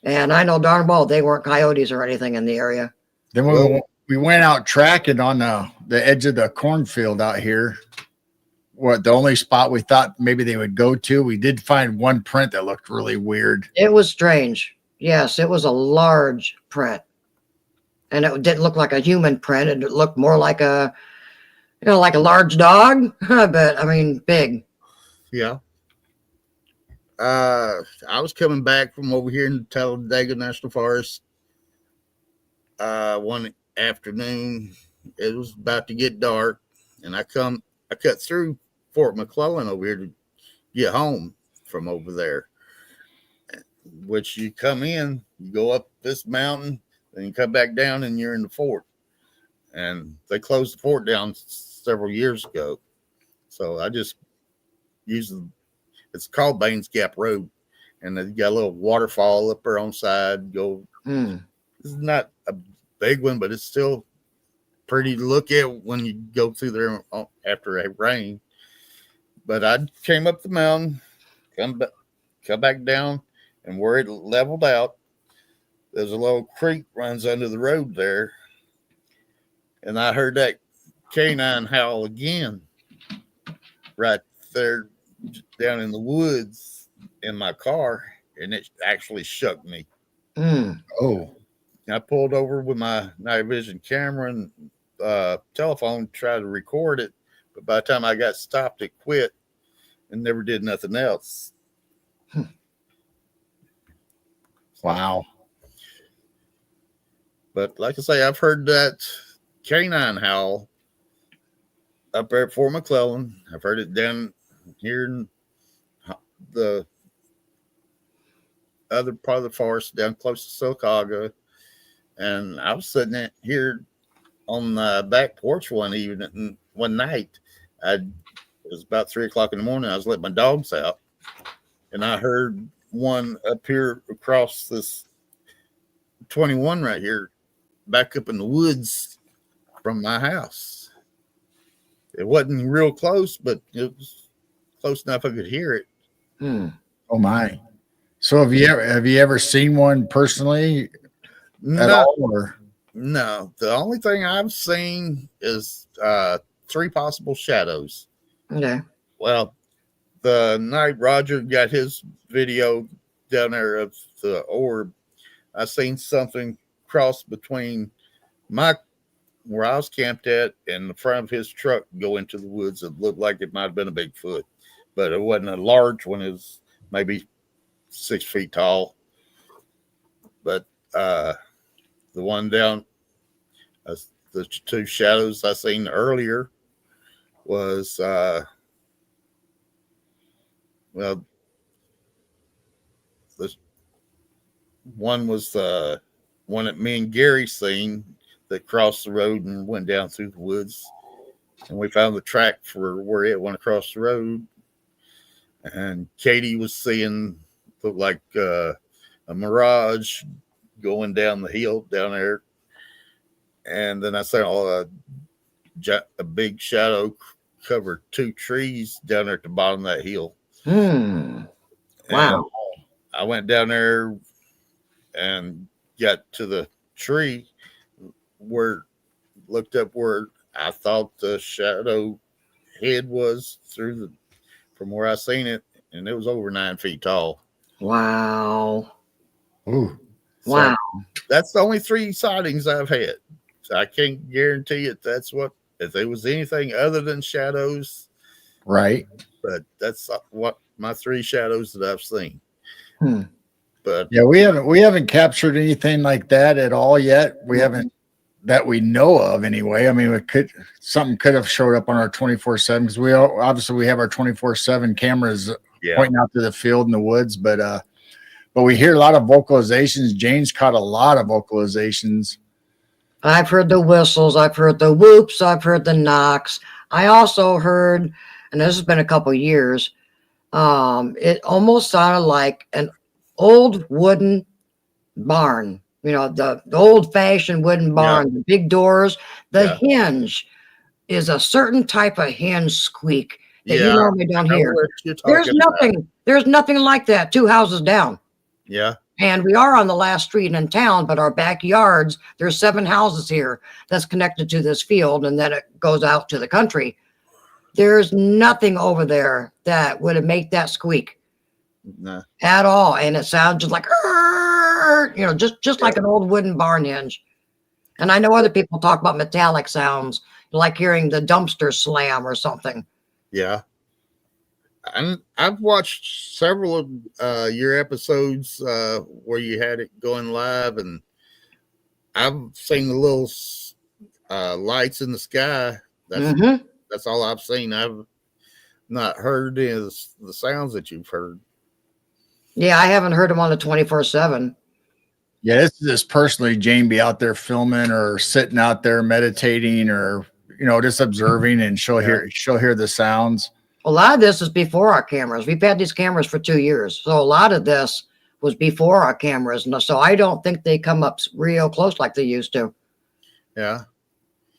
And I know darn well they weren't coyotes or anything in the area. Then we went out tracking on the edge of the cornfield out here. The only spot we thought maybe they would go to, we did find one print that looked really weird. It was strange. Yes, it was a large print. And it didn't look like a human print. It looked more like a like a large dog, but I mean, big. Yeah. I was coming back from over here in Talladega National Forest one afternoon. It was about to get dark, and I cut through Fort McClellan over here to get home from over there. Which you come in, you go up this mountain, then you come back down, and you're in the fort. And they closed the fort down several years ago, so I just use it's called Baines Gap Road, and they got a little waterfall up there on side. It's not a big one, but it's still pretty to look at when you go through there after a rain. But I came up the mountain, come back down, and where it leveled out, there's a little creek runs under the road there, and I heard that canine howl again right there down in the woods in my car, and it actually shook me. Oh. I pulled over with my night vision camera and telephone, tried to record it, but by the time I got stopped, it quit and never did nothing else. Wow. But like I say, I've heard that canine howl up there at Fort McClellan. I've heard it down here in the other part of the forest down close to Sylacauga. And I was sitting here on the back porch one night. It was about 3:00 in the morning. I was letting my dogs out, and I heard one up here across this 21 right here, back up in the woods from my house. It wasn't real close, but it was close enough I could hear it. Oh my! So have you ever seen one personally? No. The only thing I've seen is 3 possible shadows. Okay. Well, the night Roger got his video down there of the orb, I seen something cross between where I was camped at and the front of his truck go into the woods. It looked like it might have been a Bigfoot, but it wasn't a large one. It was maybe 6 feet tall. But the one down, the 2 shadows I seen earlier was, well, one was one that me and Gary seen that crossed the road and went down through the woods. And we found the track for where it went across the road. And Katie was seeing looked like a mirage going down the hill down there. And then I saw a big shadow cover 2 trees down there at the bottom of that hill. Wow. And I went down there and got to the tree looked up where I thought the shadow head was from where I seen it, and it was over 9 feet tall. Wow. Ooh. Wow. So that's the only 3 sightings I've had. So I can't guarantee it. If there was anything other than shadows, Right. but that's what my 3 shadows that I've seen. But yeah, we haven't captured anything like that at all yet. We haven't, that we know of anyway. I mean, something could have showed up on our 24/7 because we have our 24/7 cameras pointing out to the field and the woods, but we hear a lot of vocalizations. Jane's caught a lot of vocalizations. I've heard the whistles, I've heard the whoops, I've heard the knocks. I also heard, and this has been a couple years, it almost sounded like an old wooden barn, the old-fashioned wooden barn, the big doors. The hinge is a certain type of hinge squeak that you normally don't hear. There's nothing like that 2 houses down. Yeah. And we are on the last street in town, but our backyards, there's 7 houses here that's connected to this field, and then it goes out to the country. There's nothing over there that would make that squeak at all. And it sounds just like, just like an old wooden barn hinge. And I know other people talk about metallic sounds, like hearing the dumpster slam or something. Yeah. And I've watched several of your episodes where you had it going live, and I've seen the little lights in the sky. That's all I've seen. I've not heard any of the sounds that you've heard. Yeah, I haven't heard them on the 24/7. Yeah, this is just personally Jane be out there filming or sitting out there meditating or just observing, and she'll hear the sounds. A lot of this is before our cameras. We've had these cameras for 2 years, so a lot of this was before our cameras. And so I don't think they come up real close like they used to. Yeah,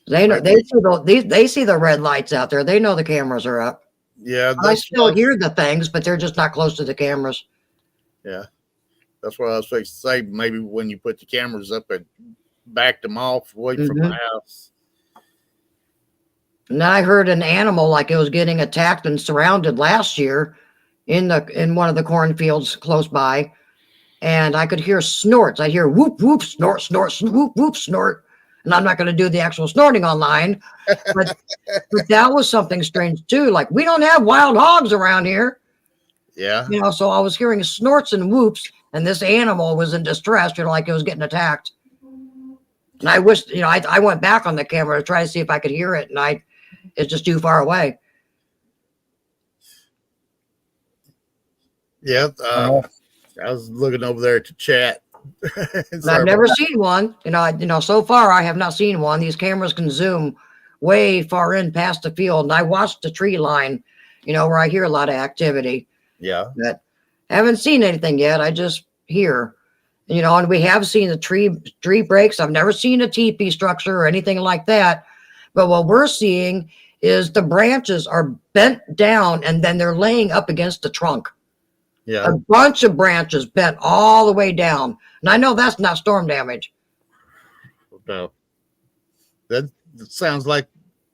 they know they see the red lights out there. They know the cameras are up. Yeah, I still hear the things, but they're just not close to the cameras. Yeah, that's what I was supposed to say. Maybe when you put the cameras up, and backed them off away from the house. And I heard an animal like it was getting attacked and surrounded last year in one of the cornfields close by, and I could hear snorts. I hear whoop whoop snort snort whoop whoop snort, and I'm not going to do the actual snorting online, but that was something strange too. Like, we don't have wild hogs around here. Yeah, so I was hearing snorts and whoops, and this animal was in distress, like it was getting attacked. And I wish, I went back on the camera to try to see if I could hear it, and it's just too far away. Yeah, I was looking over there to chat. I've never seen one. So far I have not seen one. These cameras can zoom way far in past the field, and I watched the tree line, where I hear a lot of activity. Yeah, but I haven't seen anything yet. I just hear, and we have seen the tree breaks. I've never seen a teepee structure or anything like that. But what we're seeing is the branches are bent down, and then they're laying up against the trunk. Yeah, a bunch of branches bent all the way down. And I know that's not storm damage. No, that sounds like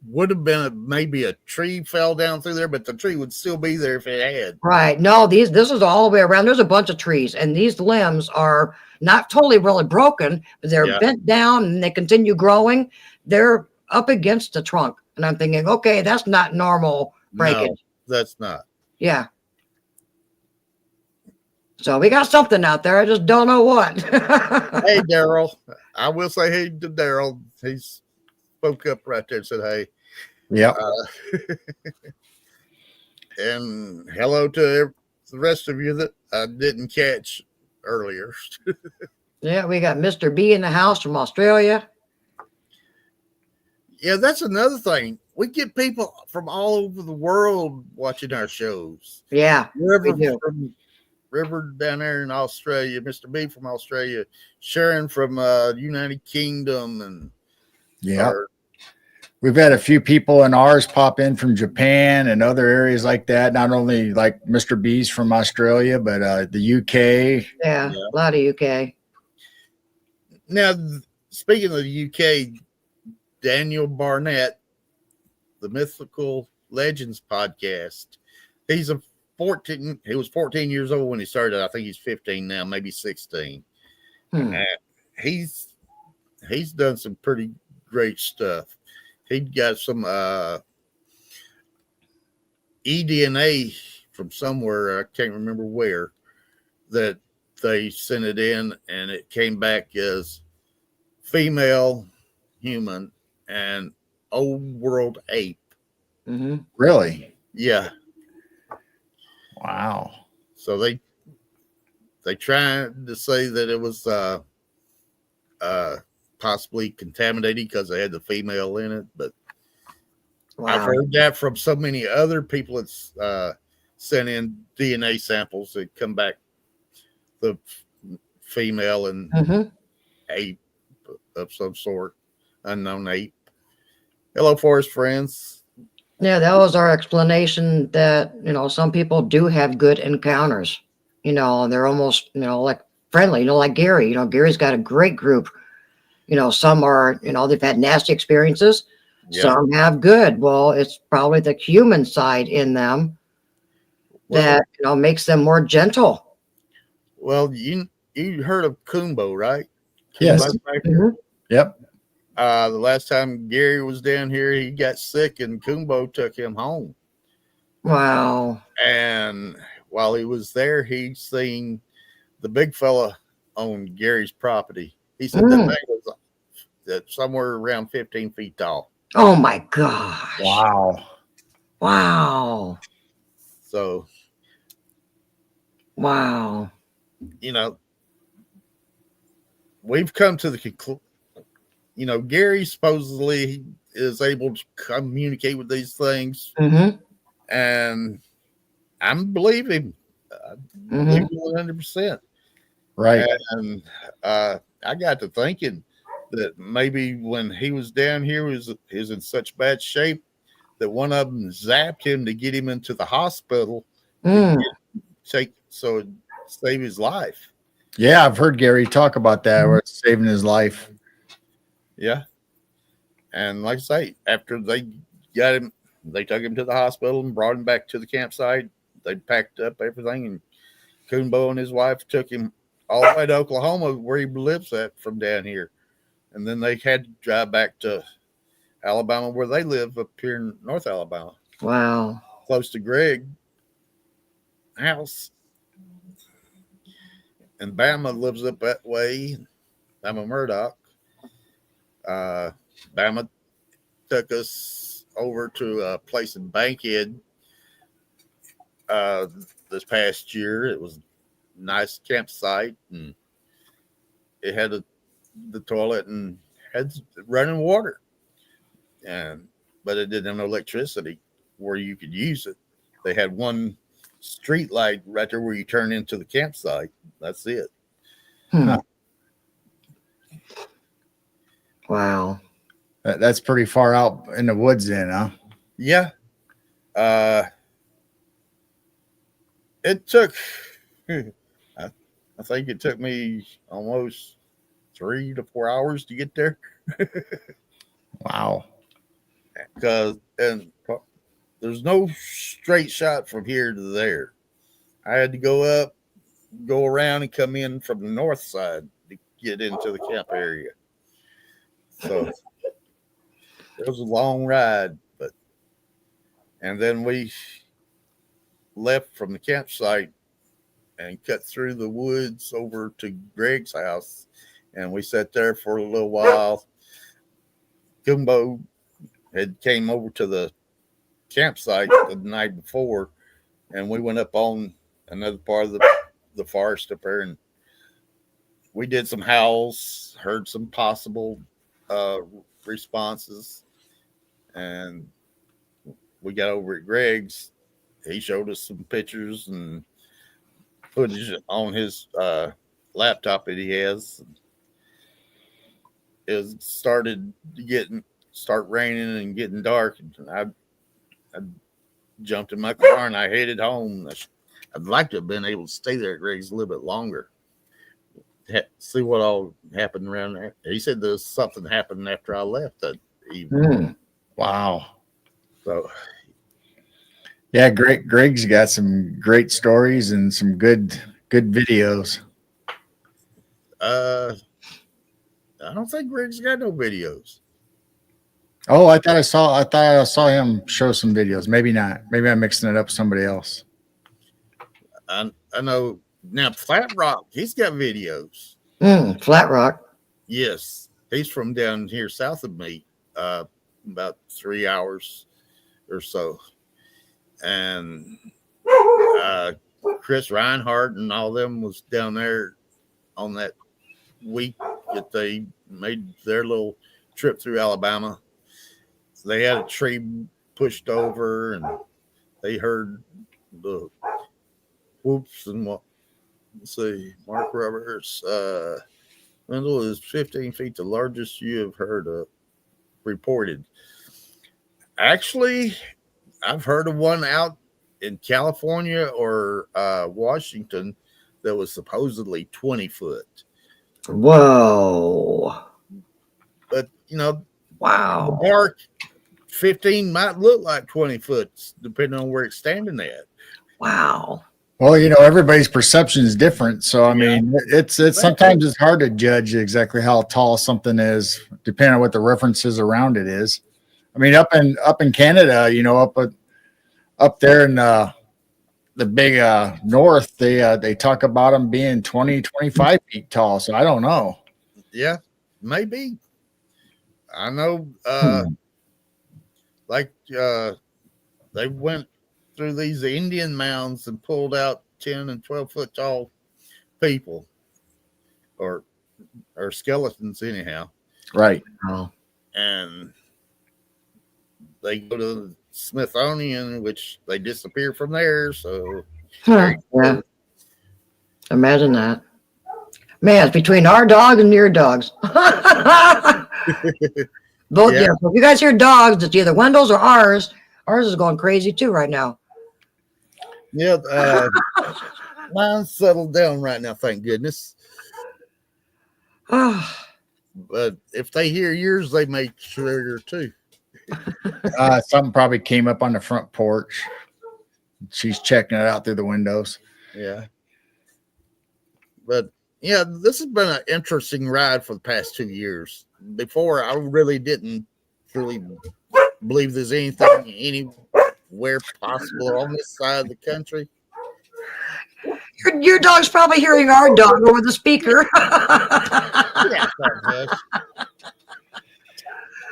would have been maybe a tree fell down through there, but the tree would still be there if it had. Right. No, this is all the way around. There's a bunch of trees, and these limbs are not totally really broken, but they're bent down and they continue growing. They're up against the trunk. And I'm thinking, okay, that's not normal breakage. No, that's not. Yeah. So we got something out there. I just don't know what. Hey, Daryl. I will say hey to Daryl. He spoke up right there and said, hey. Yeah. And hello to the rest of you that I didn't catch earlier. Yeah, we got Mr. B in the house from Australia. Yeah, that's another thing. We get people from all over the world watching our shows. Yeah, we River do. from River down there in Australia, Mr. B from Australia, Sharon from United Kingdom, and Yeah. or, We've had a few people in ours pop in from Japan and other areas like that. Not only like Mr. B's from Australia, but the UK. Yeah, yeah. a lot of UK. Now, speaking of the UK, Daniel Barnett, the Mythical Legends podcast, he was 14 years old when he started. I think he's 15 now, maybe 16. And he's done some pretty great stuff. He got some eDNA from somewhere, I can't remember where, that they sent it in, and it came back as female human and old world ape. Mm-hmm. Really? Yeah. Wow. So they tried to say that it was possibly contaminated because they had the female in it, but Wow. I've heard that from so many other people that's sent in DNA samples that come back the female and ape of some sort, unknown ape. Hello, forest friends. Yeah, that was our explanation that, some people do have good encounters, and they're almost, like friendly, like Gary. Gary's got a great group. Some are, they've had nasty experiences. Yeah. Some have good. Well, it's probably the human side in them that, makes them more gentle. Well, you heard of Kumbo, right? Yes. Mhm. Yep. The last time Gary was down here, he got sick and Kumbo took him home. Wow. And while he was there, he seen the big fella on Gary's property. He said that thing was somewhere around 15 feet tall. Oh my gosh. Wow. Wow. So, wow. We've come to the conclusion, Gary supposedly is able to communicate with these things. Mm-hmm. And I'm believing. I believe 100%. Right. And I got to thinking that maybe when he was down here, he was in such bad shape that one of them zapped him to get him into the hospital so it'd save his life. Yeah, I've heard Gary talk about that, where it's saving his life. Yeah. And like I say, after they got him, they took him to the hospital and brought him back to the campsite. They packed up everything, and Kumbo and his wife took him all the way to Oklahoma, where he lives at from down here. And then they had to drive back to Alabama, where they live up here in North Alabama. Wow. Close to Greg's house. And Bama lives up that way. Bama Murdoch. Bama took us over to a place in Bankhead this past year. It was a nice campsite, and it had the toilet and had running water, but it didn't have no electricity where you could use it. They had one street light right there where you turn into the campsite. That's it. Huh. Wow. That's pretty far out in the woods then, huh? Yeah. It took, I think it took me almost 3 to 4 hours to get there. Wow. Because there's no straight shot from here to there. I had to go around and come in from the north side to get into the camp area. So it was a long ride, and then we left from the campsite and cut through the woods over to Greg's house, and we sat there for a little while. Kumbo had came over to the campsite the night before, and we went up on another part of the forest up there and we did some howls, heard some possible responses, and we got over at Greg's. He showed us some pictures and footage on his laptop that he has. It started start raining and getting dark, and I jumped in my car and I headed home. I'd like to have been able to stay there at Greg's a little bit longer, see what all happened around there. He said there's something happened after I left that evening. Wow. So, yeah, Greg's got some great stories and some good videos. I don't think Greg's got no videos. Oh, I thought I saw him show some videos. Maybe not. Maybe I'm mixing it up with somebody else. I know now. Flat Rock, he's got videos. Flat Rock. Yes, he's from down here south of me, about 3 hours or so, and Chris Reinhardt and all them was down there on that week that they made their little trip through Alabama. They had a tree pushed over, and they heard the whoops and what. Let's see, Mark Roberts. Wendell is 15 feet, the largest you have heard of reported. Actually, I've heard of one out in California or Washington that was supposedly 20 foot. Whoa. But, Wow. the bark 15 might look like 20 foot, depending on where it's standing at. Wow. Well, everybody's perception is different. So, I mean, it's sometimes it's hard to judge exactly how tall something is, depending on what the references around it is. I mean, up in Canada, up there in the big north, they talk about them being 20, 25 feet tall. So I don't know. Yeah, maybe. I know, they went through these Indian mounds and pulled out 10 and 12 foot tall people or skeletons anyhow. Right. Oh. And they go to the Smithsonian, which they disappear from there. So Yeah. Imagine that. Man, it's between our dog and your dogs. Both, yeah. So if you guys hear dogs, it's either Wendell's or ours. Ours is going crazy too right now. Yeah, mine's settled down right now, thank goodness. But if they hear yours, they may trigger too. Something probably came up on the front porch. She's checking it out through the windows. Yeah. But yeah, this has been an interesting ride for the past 2 years. Before, I really didn't believe there's anything anywhere possible on this side of the country. Your dog's probably hearing our dog over the speaker.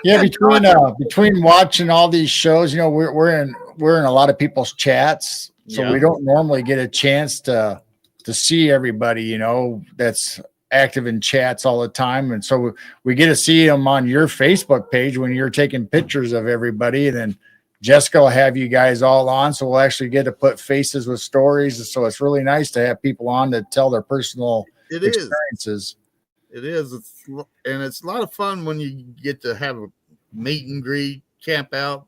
Yeah, between watching all these shows, we're in a lot of people's chats, so we don't normally get a chance to see everybody, that's active in chats all the time, and so we get to see them on your Facebook page when you're taking pictures of everybody, and then Jessica will have you guys all on, so we'll actually get to put faces with stories. So it's really nice to have people on to tell their personal experiences. It is. It's a lot of fun when you get to have a meet and greet, camp out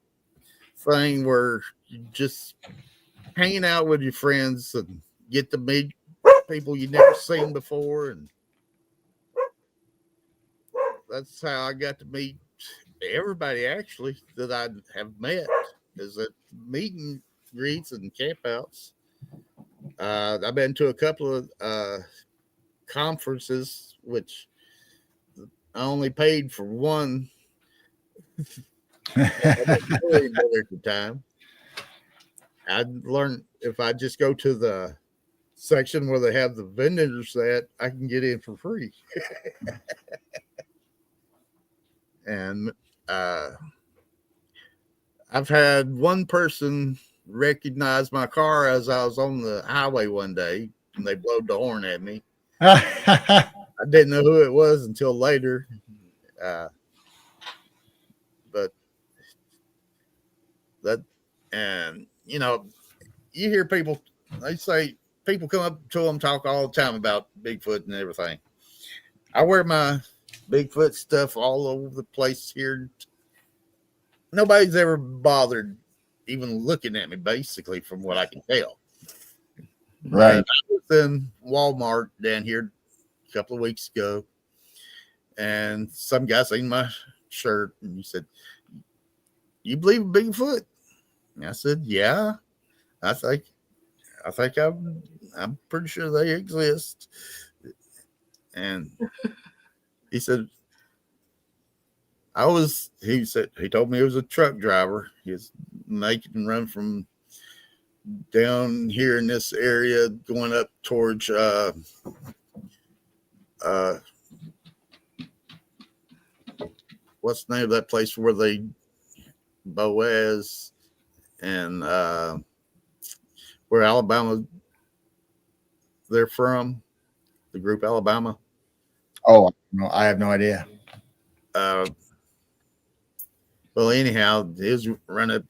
thing where you just hanging out with your friends and get to meet people you've never seen before. And that's how I got to meet everybody actually that I have met, is at meet and greets and campouts. I've been to a couple of conferences, which I only paid for one. At the time, I learned if I just go to the section where they have the vendors at, I can get in for free. And I've had one person recognize my car as I was on the highway one day, and they blowed the horn at me. I I didn't know who it was until later. But that, and you know, you hear people, they say people come up to them, talk all the time about Bigfoot and everything. I wear my Bigfoot stuff all over the place here. Nobody's ever bothered even looking at me, basically, from what I can tell. Right. I was in Walmart down here a couple of weeks ago, and some guy seen my shirt, and he said, "You believe in Bigfoot?" And I said, "Yeah, I think I'm pretty sure they exist." And he said, he told me he was a truck driver. He was making run from down here in this area going up towards what's the name of that place where they Boaz and where Alabama they're from, the group Alabama. Oh, no, I have no idea. Well, anyhow, he was running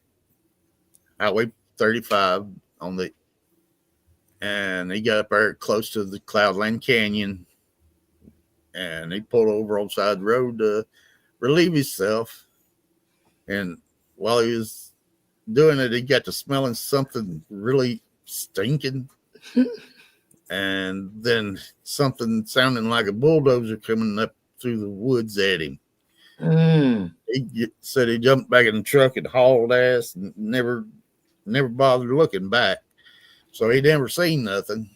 Highway 35 and he got up there close to the Cloudland Canyon, and he pulled over on the side of the road to relieve himself. And while he was doing it, he got to smelling something really stinking. And then something sounding like a bulldozer coming up through the woods at him. He said he jumped back in the truck and hauled ass and never bothered looking back. So he never seen nothing.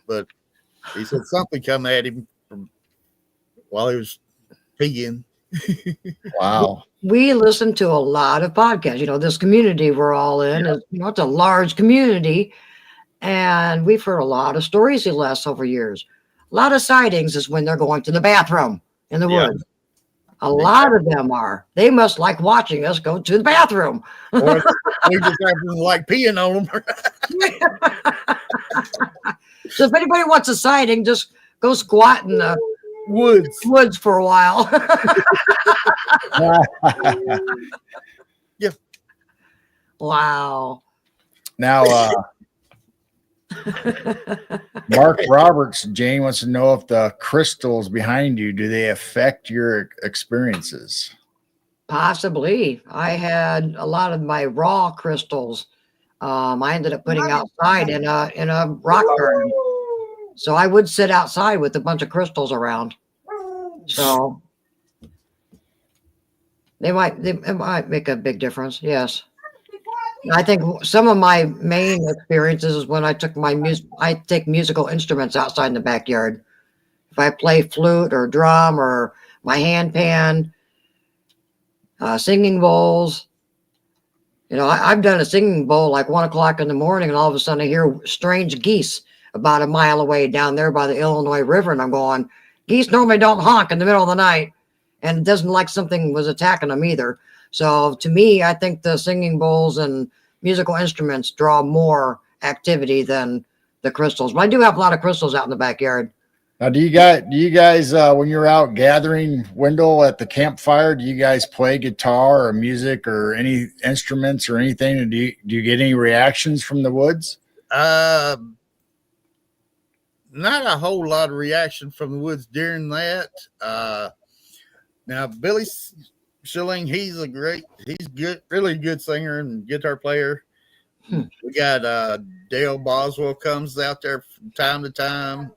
But he said something come at him while he was peeing. Wow. We listen to a lot of podcasts. You know, this community we're all in is, you know, it's a large community, and we've heard a lot of stories the last several years. A lot of sightings is when they're going to the bathroom in the woods. A lot of them are. They must like watching us go to the bathroom. Or we just happen to like peeing on them. So if anybody wants a sighting, just go squat in the woods for a while. Yeah. Wow. Now, Mark Roberts, Jane wants to know if the crystals behind you, do they affect your experiences? Possibly. I had a lot of my raw crystals. I ended up putting outside in a rock garden. So I would sit outside with a bunch of crystals around. So it might make a big difference. Yes. I think some of my main experiences is when I took I take musical instruments outside in the backyard. If I play flute or drum or my handpan, singing bowls. You know, I've done a singing bowl like 1 o'clock in the morning, and all of a sudden I hear strange geese about a mile away down there by the Illinois River, and I'm going, geese normally don't honk in the middle of the night, and it doesn't like something was attacking them either. So to me, I think the singing bowls and musical instruments draw more activity than the crystals. But I do have a lot of crystals out in the backyard. Now, do you guys, when you're out gathering, Wendell, at the campfire, do you guys play guitar or music or any instruments or anything? And do you get any reactions from the woods? Not a whole lot of reaction from the woods during that. Now Billy Schilling, he's good, really good singer and guitar player. We got Dale Boswell comes out there from time to time.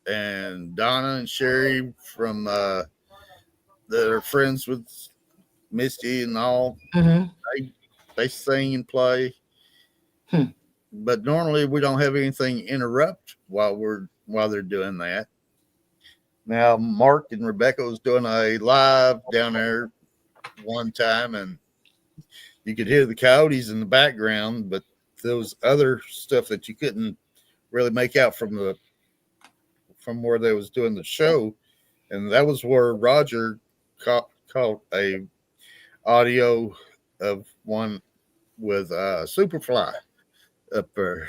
And Donna and Sherry from that are friends with Misty and all. They sing and play. But normally we don't have anything interrupt while they're doing that. Now Mark and Rebecca was doing a live down there one time, and you could hear the coyotes in the background, but there was other stuff that you couldn't really make out from where they was doing the show. And that was where Roger caught a audio of one with Superfly up there.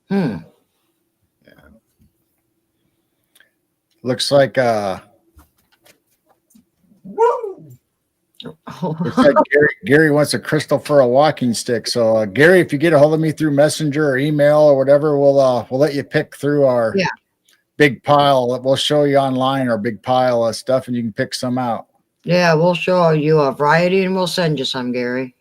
Yeah. Looks like Gary wants a crystal for a walking stick. So Gary, if you get a hold of me through Messenger or email or whatever, we'll let you pick through our big pile. We'll show you online our big pile of stuff, and you can pick some out. Yeah, we'll show you a variety, and we'll send you some, Gary.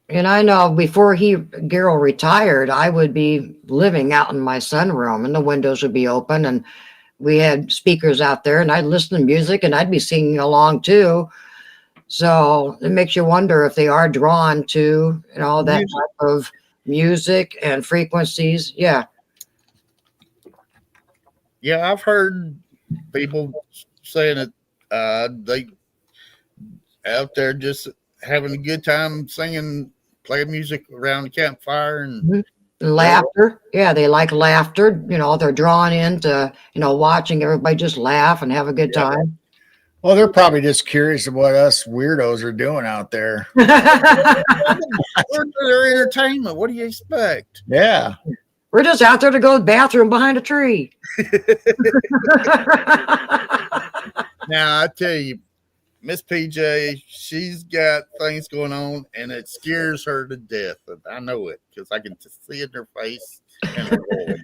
And I know before Gerald retired, I would be living out in my sunroom, and the windows would be open, and we had speakers out there, and I'd listen to music, and I'd be singing along too. So it makes you wonder if they are drawn to, that type of music and frequencies. Yeah. Yeah, I've heard people saying that they out there just having a good time singing, playing music around the campfire and laughter. Yeah, they like laughter. They're drawn into, watching everybody just laugh and have a good time. Well, they're probably just curious of what us weirdos are doing out there. We're their entertainment. What do you expect? Yeah. We're just out there to go to the bathroom behind a tree. Now, I tell you, Miss PJ, she's got things going on, and it scares her to death. I know it because I can just see it in her face and her voice.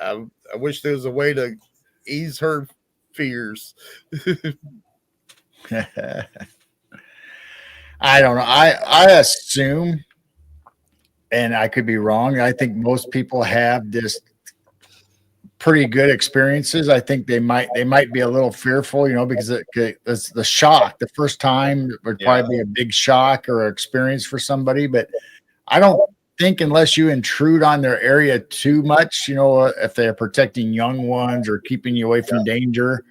I wish there was a way to ease her fears. I don't know. I assume, and I could be wrong, I think most people have just pretty good experiences. I think they might be a little fearful, because it's the shock. The first time would probably be a big shock or experience for somebody. But I don't think unless you intrude on their area too much, if they're protecting young ones or keeping you away from danger,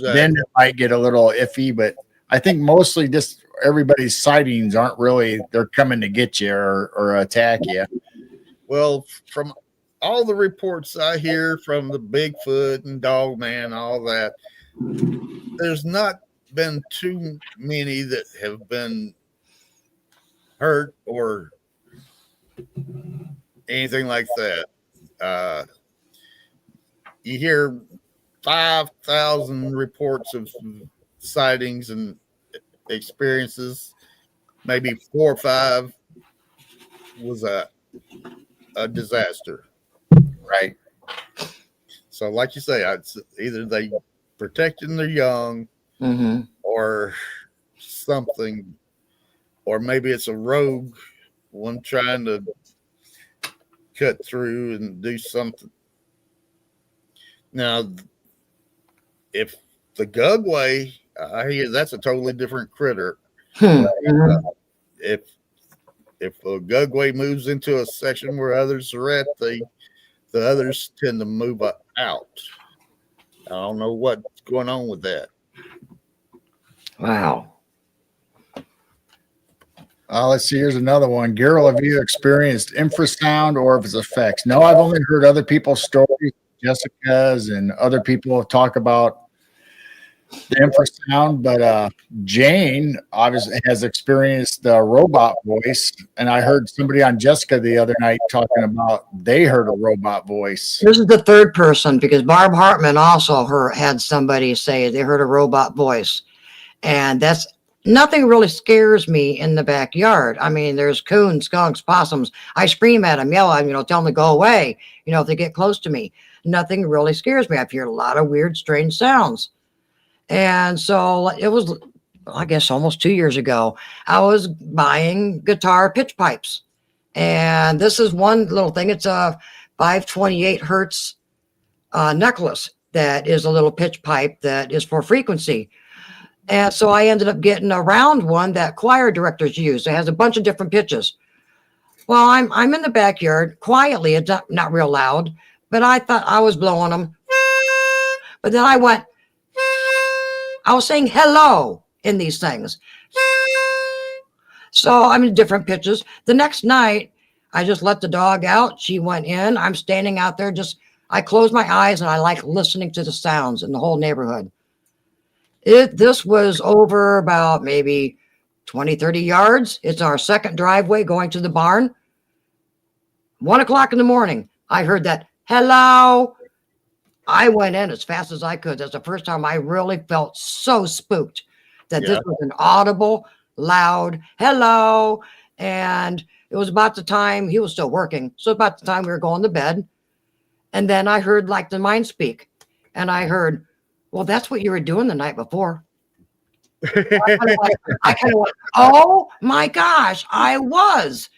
then it might get a little iffy. But I think mostly just everybody's sightings aren't really, they're coming to get you or attack you. Well, from all the reports I hear from the Bigfoot and Dogman, all that, there's not been too many that have been hurt or anything like that. You hear 5,000 reports of sightings and experiences. Maybe 4 or 5 was a disaster. Right. So, like you say, it's either they protecting their young or something, or maybe it's a rogue one trying to cut through and do something. Now, if the Gugway, I hear that's a totally different critter. If a Gugway moves into a section where others are at, the others tend to move out. I don't know what's going on with that. Wow. Let's see. Here's another one. Gerald, have you experienced infrasound or of its effects? No, I've only heard other people's stories, Jessica's and other people talk about the infrasound, but Jane obviously has experienced the robot voice, and I heard somebody on Jessica the other night talking about they heard a robot voice. This is the third person, because Barb Hartman also had somebody say they heard a robot voice, and that's nothing really scares me in the backyard. I mean, there's coons, skunks, possums. I scream at them, yell at them, tell them to go away, if they get close to me. Nothing really scares me. I've heard a lot of weird, strange sounds. And so it was, I guess, almost 2 years ago, I was buying guitar pitch pipes. And this is one little thing. It's a 528 hertz necklace that is a little pitch pipe that is for frequency. And so I ended up getting a round one that choir directors use. It has a bunch of different pitches. Well, I'm in the backyard quietly. It's not real loud, but I thought I was blowing them. But then I was saying hello in these things. So I'm in different pitches. The next night, I just let the dog out. She went in. I'm standing out there. I close my eyes and I like listening to the sounds in the whole neighborhood. This was over about maybe 20, 30 yards. It's our second driveway going to the barn. 1 o'clock in the morning, I heard that hello. I went in as fast as I could. That's the first time I really felt so spooked that this was an audible, loud hello. And it was about the time he was still working. So about the time we were going to bed. And then I heard like the mind speak. And I heard, well, that's what you were doing the night before. I kind of went, oh my gosh, I was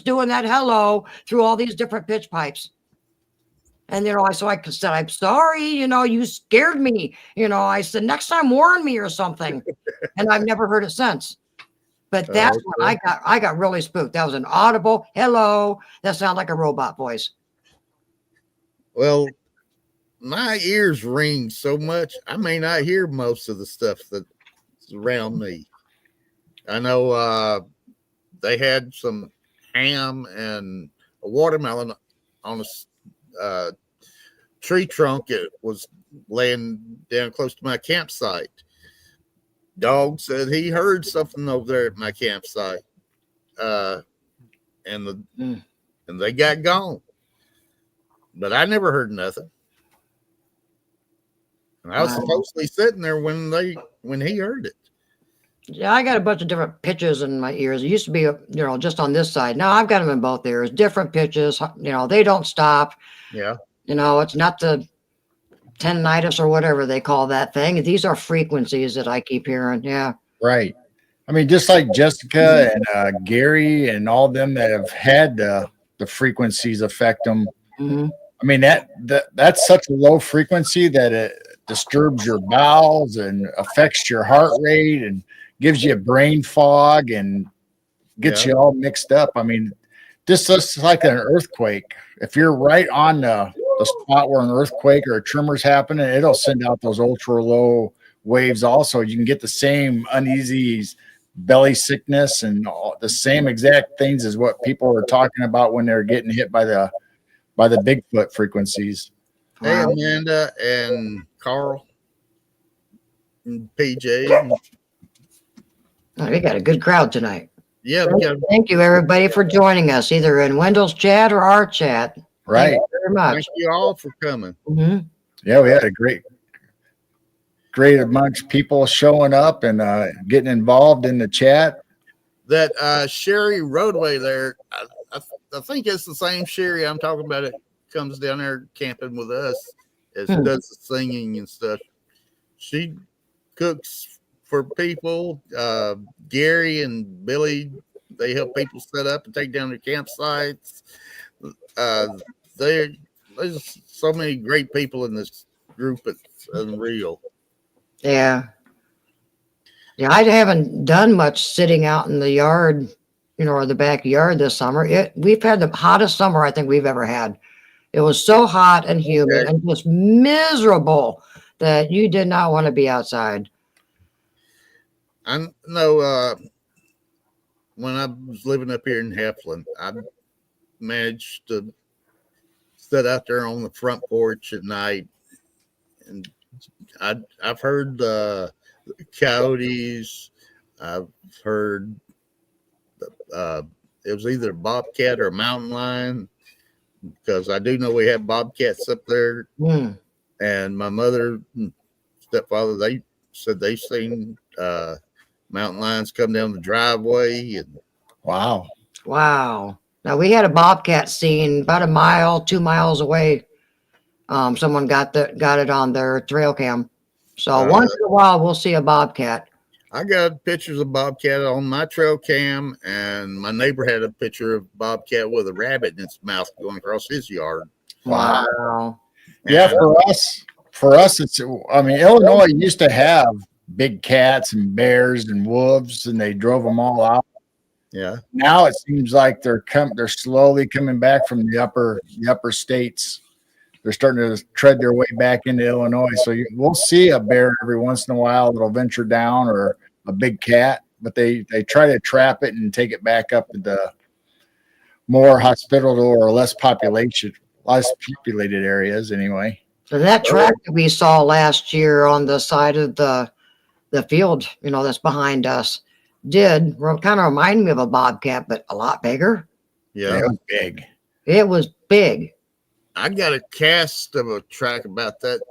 doing that hello through all these different pitch pipes. And, I said, I'm sorry, you scared me. I said, next time warn me or something. And I've never heard it since. But that's when I got really spooked. That was an audible hello. That sounded like a robot voice. Well, my ears ring so much, I may not hear most of the stuff that's around me. I know they had some ham and a watermelon on a tree trunk. It was laying down close to my campsite. Dog said he heard something over there at my campsite, and they got gone. But I never heard nothing. And I was supposedly sitting there when he heard it. Yeah, I got a bunch of different pitches in my ears. It used to be, just on this side. Now I've got them in both ears, different pitches. They don't stop. Yeah. It's not the tinnitus or whatever they call that thing. These are frequencies that I keep hearing. Yeah. Right. I mean, just like Jessica and Gary and all them that have had the frequencies affect them. Mm-hmm. I mean, that's such a low frequency that it disturbs your bowels and affects your heart rate and gives you a brain fog and gets you all mixed up. I mean, this is like an earthquake. If you're right on the spot where an earthquake or a tremor's happening, it'll send out those ultra low waves also. You can get the same uneasy belly sickness and the same exact things as what people were talking about when they're getting hit by the Bigfoot frequencies. Hey, Amanda and Carl and PJ. Oh, we got a good crowd tonight. Yeah. Thank you, everybody, for joining us, either in Wendell's chat or our chat. Right. Thank you very much. Thank you all for coming. Mm-hmm. Yeah, we had a great bunch of people showing up and getting involved in the chat. That Sherry Roadway there, I think it's the same Sherry I'm talking about. It comes down there camping with us, as does the singing and stuff. She cooks for people. Gary and Billy, they help people set up and take down their campsites. There's so many great people in this group. It's unreal. Yeah. Yeah, I haven't done much sitting out in the yard, or the backyard this summer. We've had the hottest summer I think we've ever had. It was so hot and humid and just miserable that you did not want to be outside. I know when I was living up here in Heflin, I managed to sit out there on the front porch at night, and I've heard coyotes. I've heard it was either a bobcat or a mountain lion, because I do know we have bobcats up there. And my mother and stepfather, they said they seen mountain lions come down the driveway. And Wow. Now we had a bobcat seen about 1 mile, 2 miles away. Someone got it on their trail cam. So once in a while we'll see a bobcat. I got pictures of bobcat on my trail cam, and my neighbor had a picture of bobcat with a rabbit in its mouth going across his yard. Wow. Yeah, for us, it's. I mean, Illinois used to have big cats and bears and wolves, and they drove them all out. Yeah. Now it seems like they're slowly coming back from the upper states. They're starting to tread their way back into Illinois. So we'll see a bear every once in a while that'll venture down, or a big cat, but they try to trap it and take it back up to the more hospitable or less populated areas anyway. So that track that we saw last year on the side of the field, that's behind us, kind of remind me of a bobcat, but a lot bigger. Yeah. It was big. It was big. I got a cast of a track about that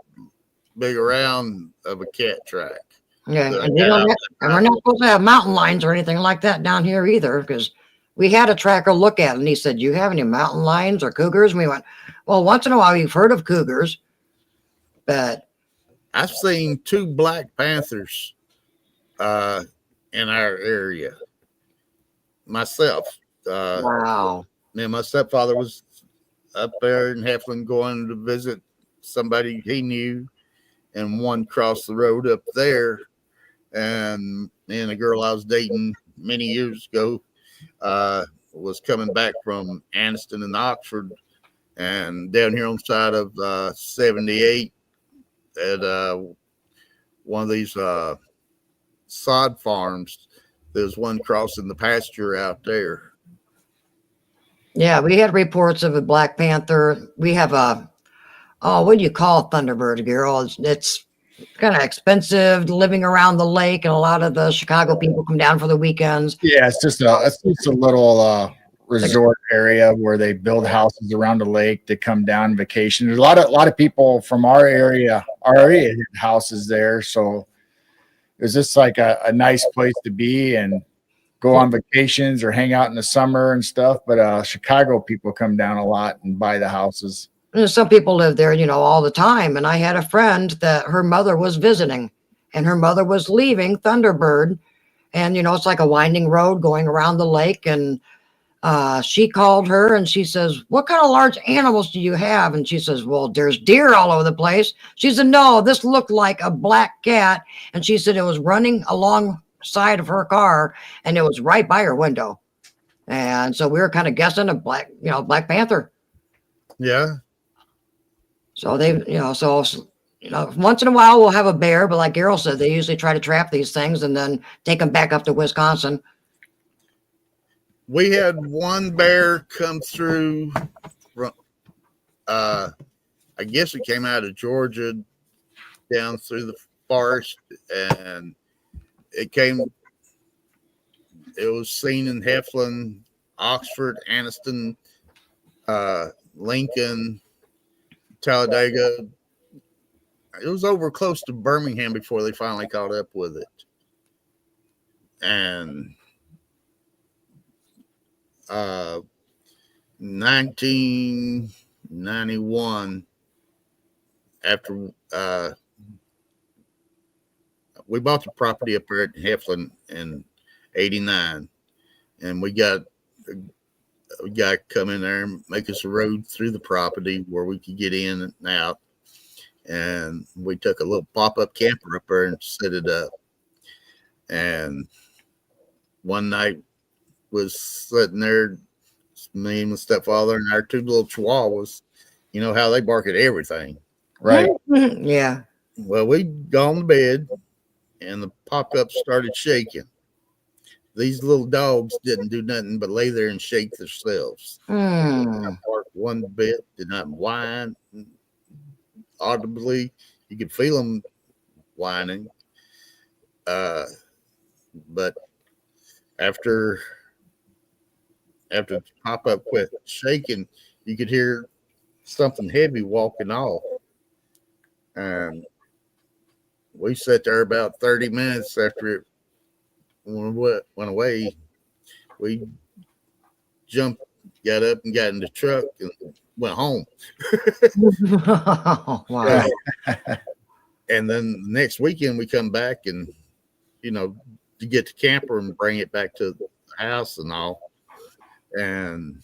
big around of a cat track. Yeah, that I and we got don't out have, and we're not supposed to have mountain lions or anything like that down here either, because we had a tracker look at it and he said, "Do you have any mountain lions or cougars?" And we went, "Well, once in a while you've heard of cougars, but I've seen 2 black panthers in our area myself. wow." Me and my stepfather was up there in Heflin going to visit somebody he knew, and one crossed the road up there. And me and a girl I was dating many years ago was coming back from Anniston and Oxford, and down here on the side of 78 at one of these sod farms. There's one crossing the pasture out there. Yeah, we had reports of a black panther. We have a, oh, what do you call Thunderbird, girl? It's kind of expensive living around the lake, and a lot of the Chicago people come down for the weekends. Yeah, it's just a little resort area where they build houses around the lake. They come down on vacation. There's a lot of people from our area already had houses there, so it was just like a nice place to be and go on vacations or hang out in the summer and stuff. But Chicago people come down a lot and buy the houses. And some people live there, all the time. And I had a friend that her mother was visiting, and her mother was leaving Thunderbird. And, it's like a winding road going around the lake. And she called her and she says, "What kind of large animals do you have?" And she says, "Well, there's deer all over the place." She said, "No, this looked like a black cat." And she said it was running alongside of her car and it was right by her window. And so we were kind of guessing a Black Panther. Yeah. So once in a while we'll have a bear, but like Carol said, they usually try to trap these things and then take them back up to Wisconsin. We had one bear come through. I guess it came out of Georgia down through the forest, and it was seen in Heflin, Oxford, Anniston, Lincoln, Talladega. It was over close to Birmingham before they finally caught up with it. And 1991, after we bought the property up there at Heflin in 89, and we got a guy come in there and make us a road through the property where we could get in and out. And we took a little pop-up camper up there and set it up. And one night was sitting there, me and my stepfather and our 2 little chihuahuas. You know how they bark at everything. Right. Yeah. Well, we'd gone to bed and the pop-up started shaking. These little dogs didn't do nothing but lay there and shake themselves. Did not bark one bit, did not whine audibly. You could feel them whining. But after the pop-up quit shaking, you could hear something heavy walking off. And we sat there about 30 minutes after it went away. We jumped, got up and got in the truck and went home. Wow. And then the next weekend we come back and, to get the camper and bring it back to the house and all. And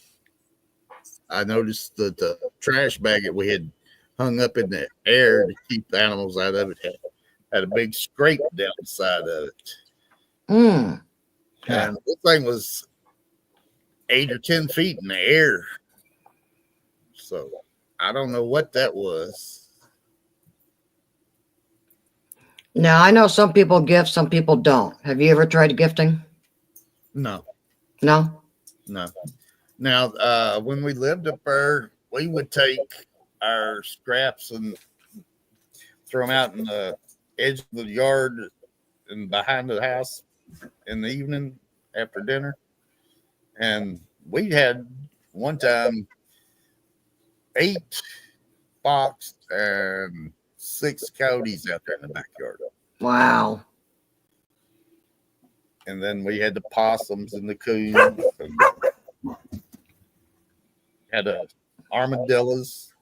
I noticed that the trash bag that we had hung up in the air to keep the animals out of it had a big scrape down the side of it. And this thing was 8 or 10 feet in the air. So I don't know what that was. Now, I know some people gift, some people don't. Have you ever tried gifting? No. No? No. Now, when we lived up there, we would take our scraps and throw them out in the edge of the yard and behind the house in the evening after dinner. And we had one time 8 fox and 6 coyotes out there in the backyard. Wow. And then we had the possums and the coons and had armadillos.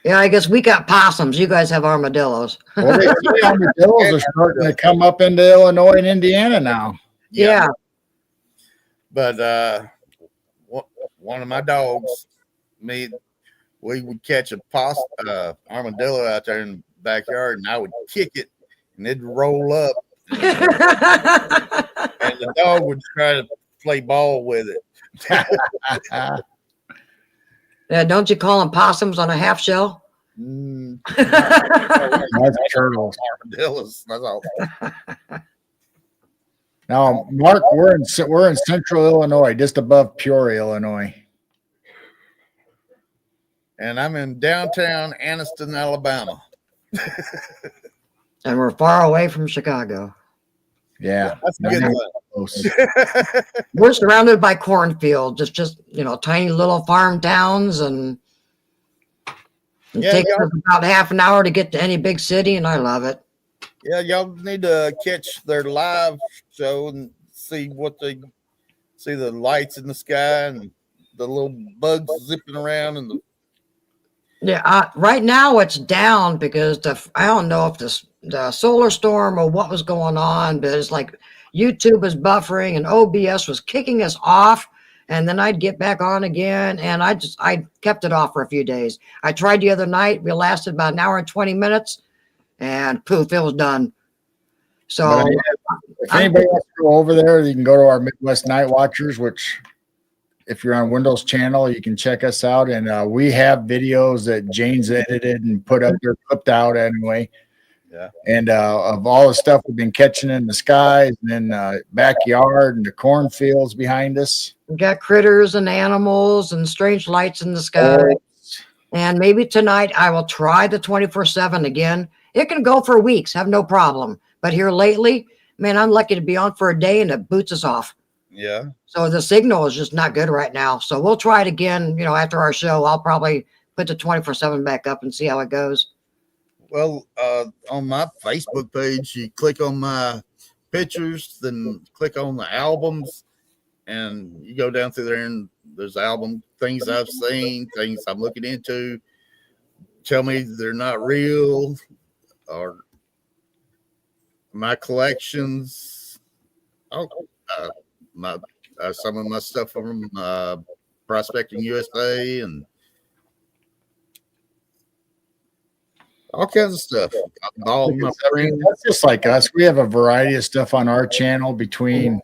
Yeah, I guess we got possums. You guys have armadillos. Well, they see armadillos are starting to come up into Illinois and Indiana now. Yeah. But one of my dogs, we would catch a armadillo out there in the backyard, and I would kick it, and it'd roll up, and the dog would try to play ball with it. Yeah, don't you call them possums on a half shell? That's turtles. Armadillos. That's all. Now, Mark, we're in central Illinois, just above Peoria, Illinois. And I'm in downtown Anniston, Alabama. And we're far away from Chicago. Yeah. That's a good one. Close. We're surrounded by cornfields, just tiny little farm towns, and it takes us about half an hour to get to any big city, and I love it. Yeah, y'all need to catch their live show and see the lights in the sky and the little bugs zipping around and right now it's down because I don't know if the solar storm or what was going on, but it's like YouTube was buffering and OBS was kicking us off, and then I'd get back on again, and I kept it off for a few days. I tried the other night. We lasted about an hour and 20 minutes, and poof, it was done. So if anybody wants to go over there, you can go to our Midwest Night Watchers, which if you're on Wendell's channel, you can check us out. And we have videos that Jane's edited and put up there, clipped out anyway. Yeah. And of all the stuff we've been catching in the skies and in the backyard and the cornfields behind us. we got critters and animals and strange lights in the sky. And maybe tonight I will try the 24/7 again. It can go for weeks, have no problem. But here lately, man, I'm lucky to be on for a day and it boots us off. yeah. So the signal is just not good right now. So we'll try it again. After our show, I'll probably put the 24/7 back up and see how it goes. Well, on my Facebook page, you click on my pictures, then click on the albums, and you go down through there, and there's album things I've seen, things I'm looking into. Tell me they're not real, or my collections. Oh, some of my stuff from Prospecting USA and all kinds of stuff. All my friends. That's just like us. We have a variety of stuff on our channel between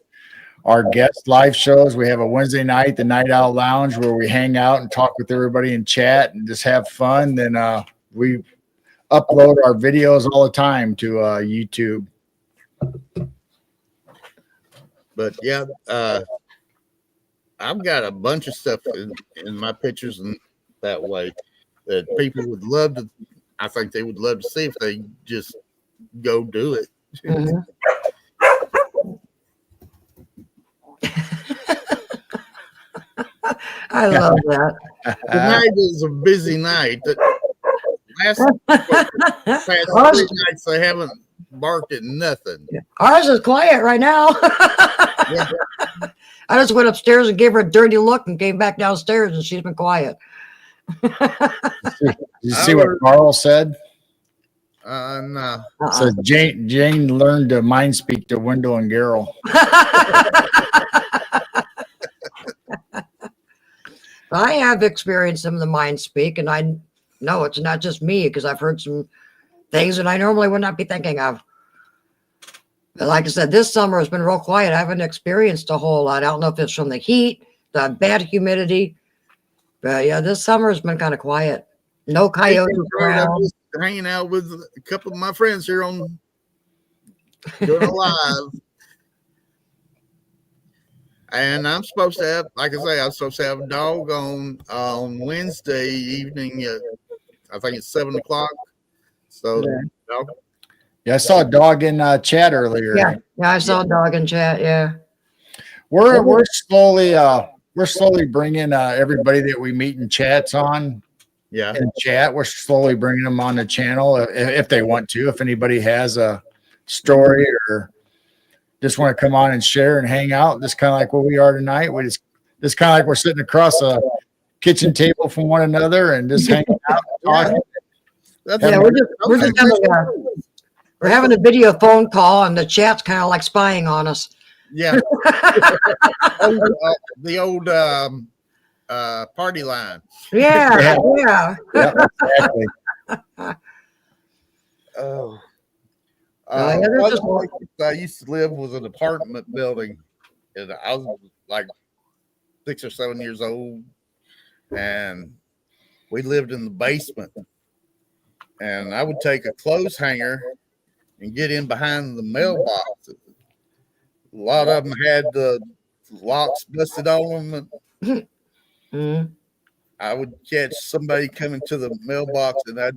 our guest live shows. We have a Wednesday night, the Night Owl Lounge, where we hang out and talk with everybody and chat and just have fun. Then we upload our videos all the time to YouTube. But yeah, I've got a bunch of stuff in my pictures and that way that people would love to. I think they would love to see if they just go do it. Mm-hmm. I love that. Tonight is a busy night. Past 3 nights, they haven't barked at nothing. Ours is quiet right now. Yeah. I just went upstairs and gave her a dirty look and came back downstairs, and she's been quiet. Did you see what Carl said? No. Says Jane learned to mind speak to Wendell and Garrel. I have experienced some of the mind speak, and I know it's not just me because I've heard some things that I normally would not be thinking of. But like I said, this summer has been real quiet. I haven't experienced a whole lot. I don't know if it's from the heat, the bad humidity. But yeah, this summer has been kind of quiet. No coyotes around. I'm just hanging out with a couple of my friends here on doing a live. And I'm supposed to have, like I say, I'm supposed to have a dog on Wednesday evening. I think it's 7:00. So, Yeah, I saw a dog in chat earlier. Yeah, I saw a dog in chat. Yeah, We're we're slowly bringing everybody that we meet in chats on Yeah. in chat. We're slowly bringing them on the channel if they want to. If anybody has a story or just want to come on and share and hang out, just kind of like what we are tonight. We just kind of like we're sitting across a kitchen table from one another and just hanging out and talking. Yeah, we're having a video phone call, and the chat's kind of like spying on us. Yeah. The old party line. Yeah. Exactly. Oh. Yeah, I used to live was an apartment building, and I was like 6 or 7 years old, and we lived in the basement. And I would take a clothes hanger and get in behind the mailbox. A lot of them had the locks busted on them. Mm. I would catch somebody coming to the mailbox, and I'd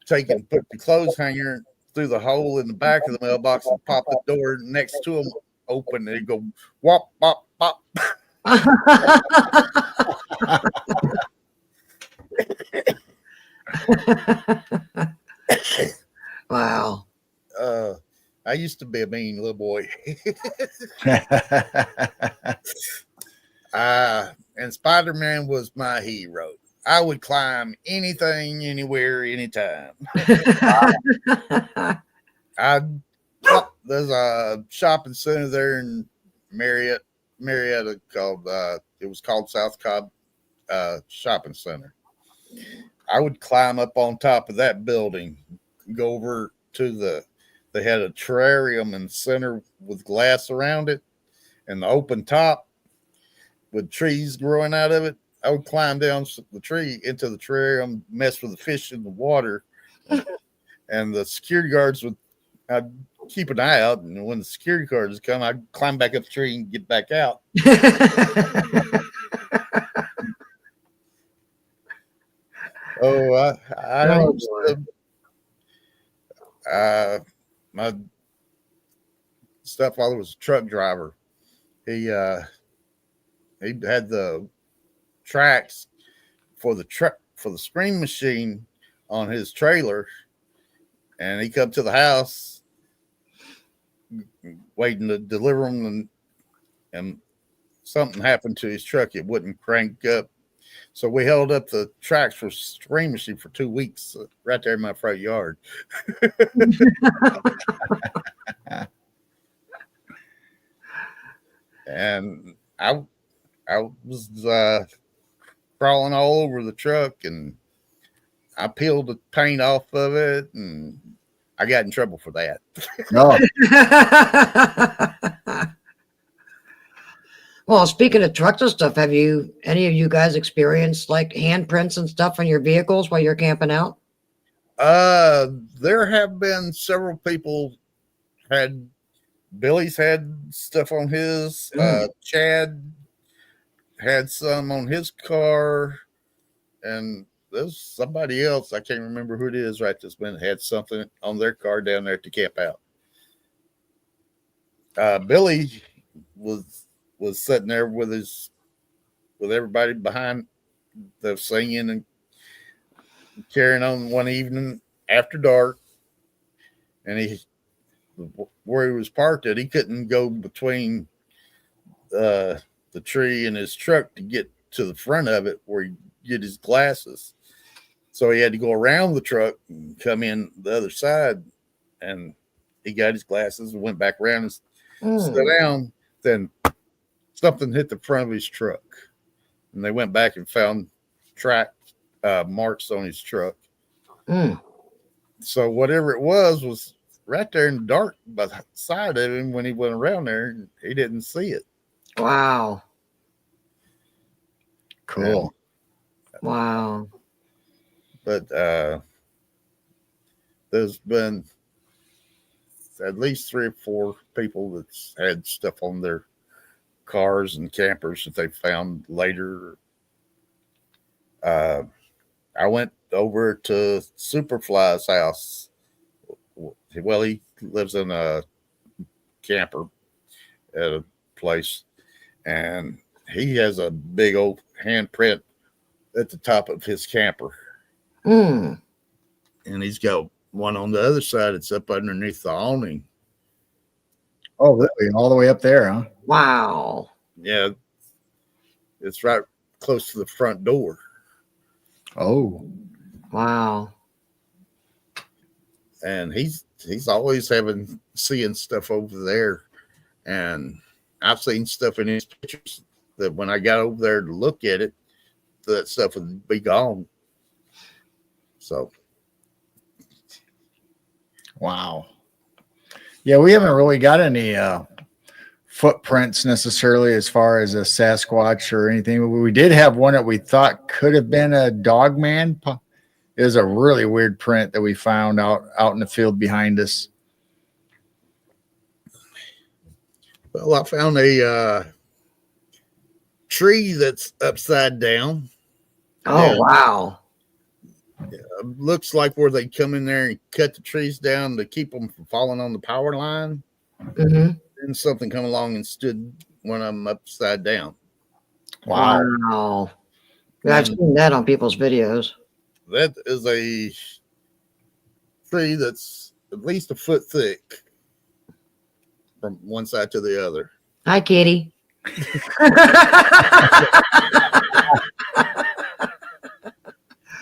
take and put the clothes hanger through the hole in the back of the mailbox and pop the door next to them open, and it'd go wop, pop, pop. Wow. I used to be a mean little boy. And Spider-Man was my hero. I would climb anything, anywhere, anytime. There's a shopping center there in Marietta called it was called South Cobb Shopping Center. I would climb up on top of that building, go over to they had a terrarium in the center with glass around it and the open top with trees growing out of it. I would climb down the tree into the terrarium, mess with the fish in the water, and the security guards I'd keep an eye out, and when the security guards come, I'd climb back up the tree and get back out. I used to, my stepfather was a truck driver. He had the tracks for the screen machine on his trailer, and he come to the house waiting to deliver them, and something happened to his truck. It wouldn't crank up. So we held up the tracks for screen machine for 2 weeks right there in my front yard. And I was crawling all over the truck, and I peeled the paint off of it, and I got in trouble for that. No. Well, speaking of trucks and stuff, have any of you guys experienced like handprints and stuff on your vehicles while you're camping out? There have been several people Billy's had stuff on his, Chad had some on his car, and there's somebody else, I can't remember who it is right this minute, had something on their car down there to camp out. Billy was sitting there with everybody behind the singing and carrying on one evening after dark, and where he was parked at, he couldn't go between the tree and his truck to get to the front of it where he get his glasses. So he had to go around the truck and come in the other side, and he got his glasses and went back around and sat down. Then something hit the front of his truck, and they went back and found track marks on his truck. So whatever it was right there in the dark by the side of him. When he went around there, he didn't see it. Wow. Cool. Wow. But there's been at least 3 or 4 people that's had stuff on their cars and campers that they found later. I went over to Superfly's house. Well, he lives in a camper at a place, and he has a big old handprint at the top of his camper. Mm. And he's got one on the other side. It's up underneath the awning. Oh, really? All the way up there, huh? Wow. Yeah, it's right close to the front door. Oh, Wow. And he's always seeing stuff over there. And I've seen stuff in his pictures that when I got over there to look at it, that stuff would be gone. So, wow. Yeah, we haven't really got any footprints necessarily as far as a Sasquatch or anything. We did have one that we thought could have been a dog man. It was a really weird print that we found out in the field behind us. well, I found a tree that's upside down. Oh, Yeah. wow. Looks like where they come in there and cut the trees down to keep them from falling on the power line. Mm-hmm. And something come along and stood one of them upside down. Wow. Wow. Yeah, I've seen that on people's videos. That is a tree that's at least a foot thick from one side to the other. Hi, Kitty.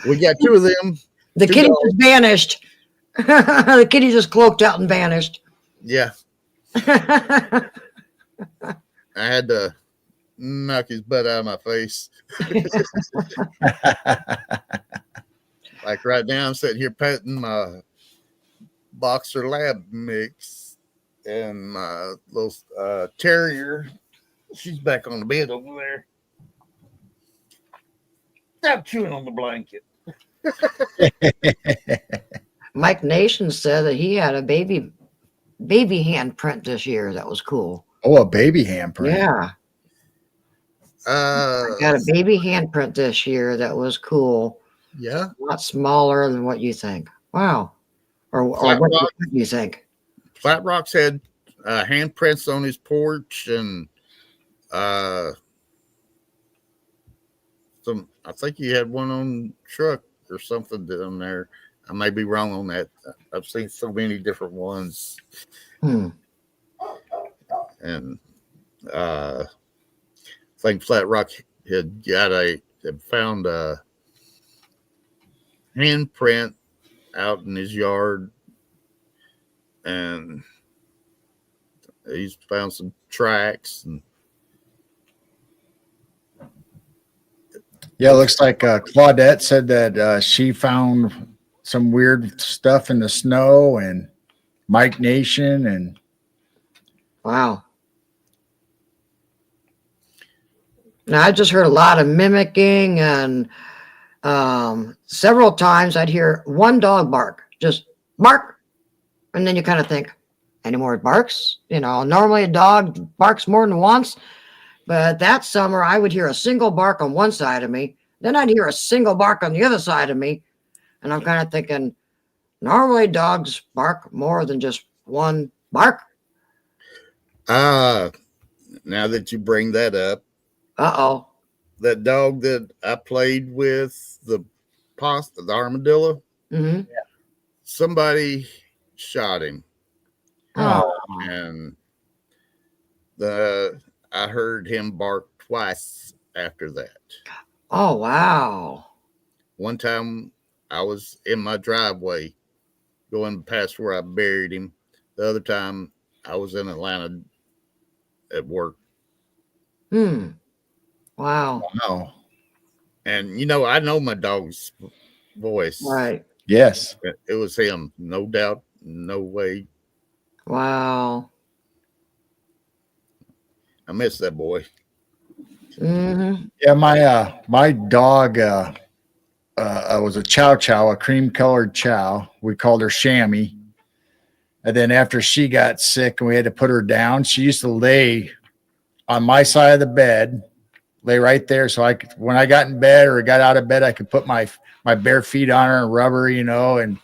We got two of them. The Two kitty dogs. just vanished. The kitty just cloaked out and vanished. Yeah, I had to knock his butt out of my face. Like right now, I'm sitting here patting my boxer lab mix and my little terrier. She's back on the bed over there. Stop chewing on the blanket. Mike Nation said that he had a baby handprint this year. That was cool. Oh, a baby handprint. Yeah. Got a baby handprint this year. That was cool. Yeah. A lot smaller than what you think. Wow. Or Flat what Rock. you think. Flat Rock's had handprints on his porch and some. I think he had one on truck or something down there. I may be wrong on that. I've seen so many different ones, Hmm. and I think Flat Rock had found a handprint out in his yard, and he's found some tracks and. Yeah, it looks like Claudette said that she found some weird stuff in the snow, and Mike Nation, and Wow. Now, I just heard a lot of mimicking, and several times I'd hear one dog bark, just bark. And then you kind of think, any more barks? You know, normally a dog barks more than once. But that summer, I would hear a single bark on one side of me. Then I'd hear a single bark on the other side of me. And I'm kind of thinking, normally dogs bark more than just one bark. Now that you bring that up, Uh-oh. that dog that I played with, the armadillo, Mm-hmm. somebody shot him, Oh. and I heard him bark twice after that. Oh, wow. One time I was in my driveway going past where I buried him. The other time I was in Atlanta at work. Hmm. Wow. wow. And, I know my dog's voice. Right. Yes. It was him. No doubt. No way. Wow. I miss that boy. Mm-hmm. Yeah, my dog was a chow chow, a cream colored chow. We called her Shammy. And then after she got sick and we had to put her down, she used to lay on my side of the bed, lay right there. So when I got in bed or got out of bed, I could put my bare feet on her and rub her, and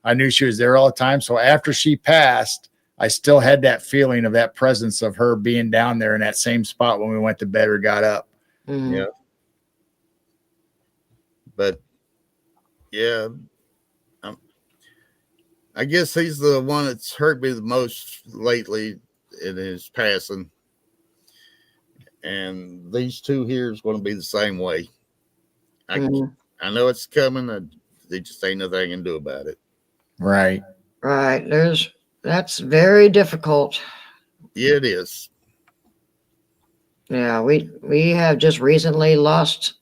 I knew she was there all the time. So after she passed, I still had that feeling of that presence of her being down there in that same spot when we went to bed or got up. Mhm. Yeah. But yeah, I guess he's the one that's hurt me the most lately in his passing. And these two here is going to be the same way. Mhm. I know it's coming. They just ain't nothing I can do about it. Right. Right. That's very difficult. Yeah, it is. Yeah, we have just recently lost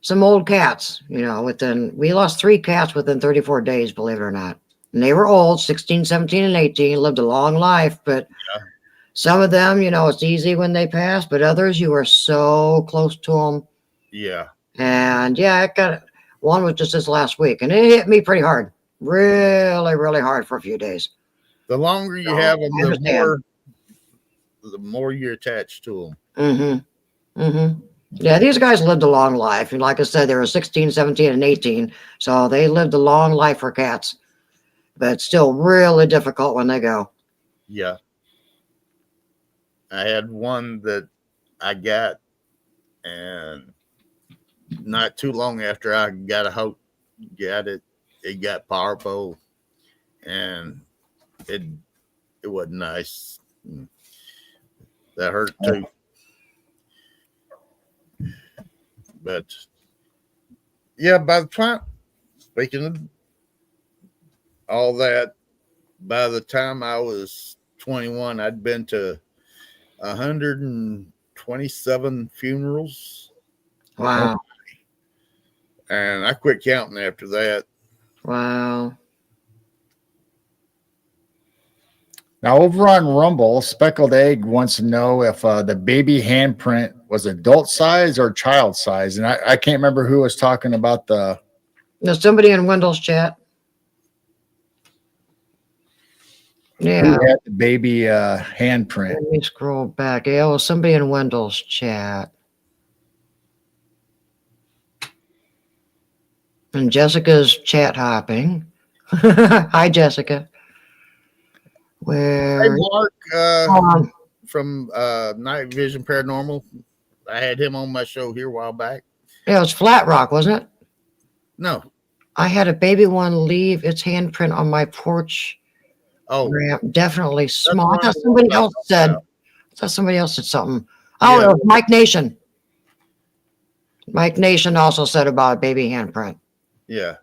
some old cats, we lost 3 cats within 34 days, believe it or not. And they were old, 16, 17, and 18, lived a long life, but Yeah. some of them, it's easy when they pass, but others you are so close to them. Yeah. And yeah, one was just this last week, and it hit me pretty hard. Really, really hard for a few days. The longer you So, have them, I understand. the more you're attached to them. Mm-hmm. Mm-hmm. Yeah, these guys lived a long life. And like I said, they were 16, 17, and 18. So they lived a long life for cats. But it's still really difficult when they go. Yeah. I had one that I got, and not too long after I got it, it got powerful, and it wasn't nice. That hurt too. But yeah, by the time, speaking of all that, by the time I was 21, I'd been to 127 funerals, Wow. and I quit counting after that. Wow. Now, over on Rumble, Speckled Egg wants to know if the baby handprint was adult size or child size. And I can't remember who was talking about There's somebody in Wendell's chat. who Yeah. had the baby handprint. Let me scroll back. Yeah, it was somebody in Wendell's chat. And Jessica's chat hopping. Hi, Jessica. Hey, Where? Mark Um, from Night Vision Paranormal. I had him on my show here a while back. yeah, it was Flat Rock, wasn't it? No. I had a baby one leave its handprint on my porch Oh, ramp. Definitely small. I one thought of the somebody ones I else talked said. about. I thought somebody else said something. Oh, Yeah. it was Mike Nation. Mike Nation also said about a baby handprint. Yeah.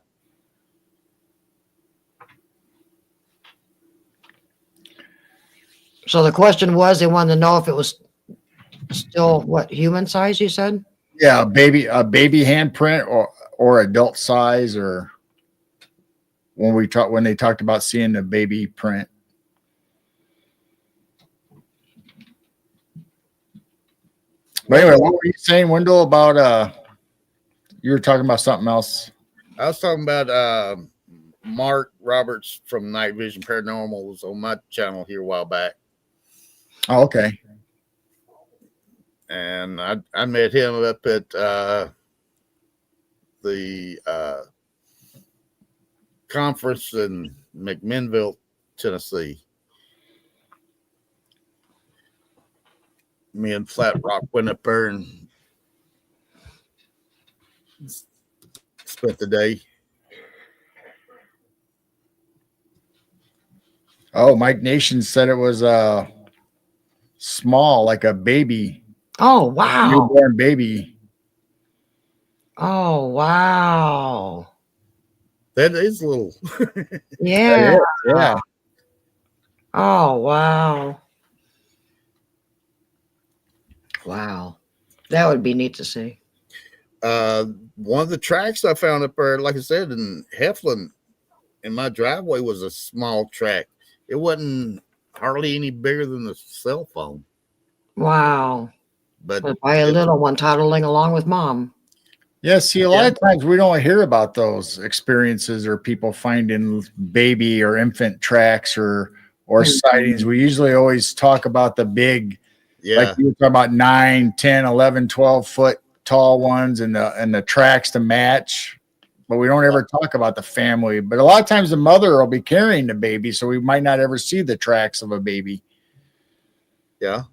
So the question was, they wanted to know if it was still what human size? You said. Yeah, a baby handprint or adult size, or when they talked about seeing the baby print. But anyway, what were you saying, Wendell, about you were talking about something else? I was talking about Mark Roberts from Night Vision Paranormal was on my channel here a while back. Oh, okay. And I met him up at the conference in McMinnville, Tennessee. Me and Flat Rock went up there and spent the day. Oh, Mike Nation said it was small, like a baby, Oh wow! newborn baby. Oh wow! That is a little. Yeah. Yeah. Oh wow! Wow, that would be neat to see. One of the tracks I found up there, like I said, in Heflin, in my driveway, was a small track. It wasn't hardly any bigger than a cell phone. Wow! But By a little one toddling along with mom. Yeah, see, a lot of times we don't hear about those experiences or people finding baby or infant tracks or sightings. We usually always talk about the big, like you were talking about 9, 10, 11, 12 foot tall ones and the tracks to match. But we don't ever talk about the family. But a lot of times the mother will be carrying the baby, so we might not ever see the tracks of a baby. Yeah.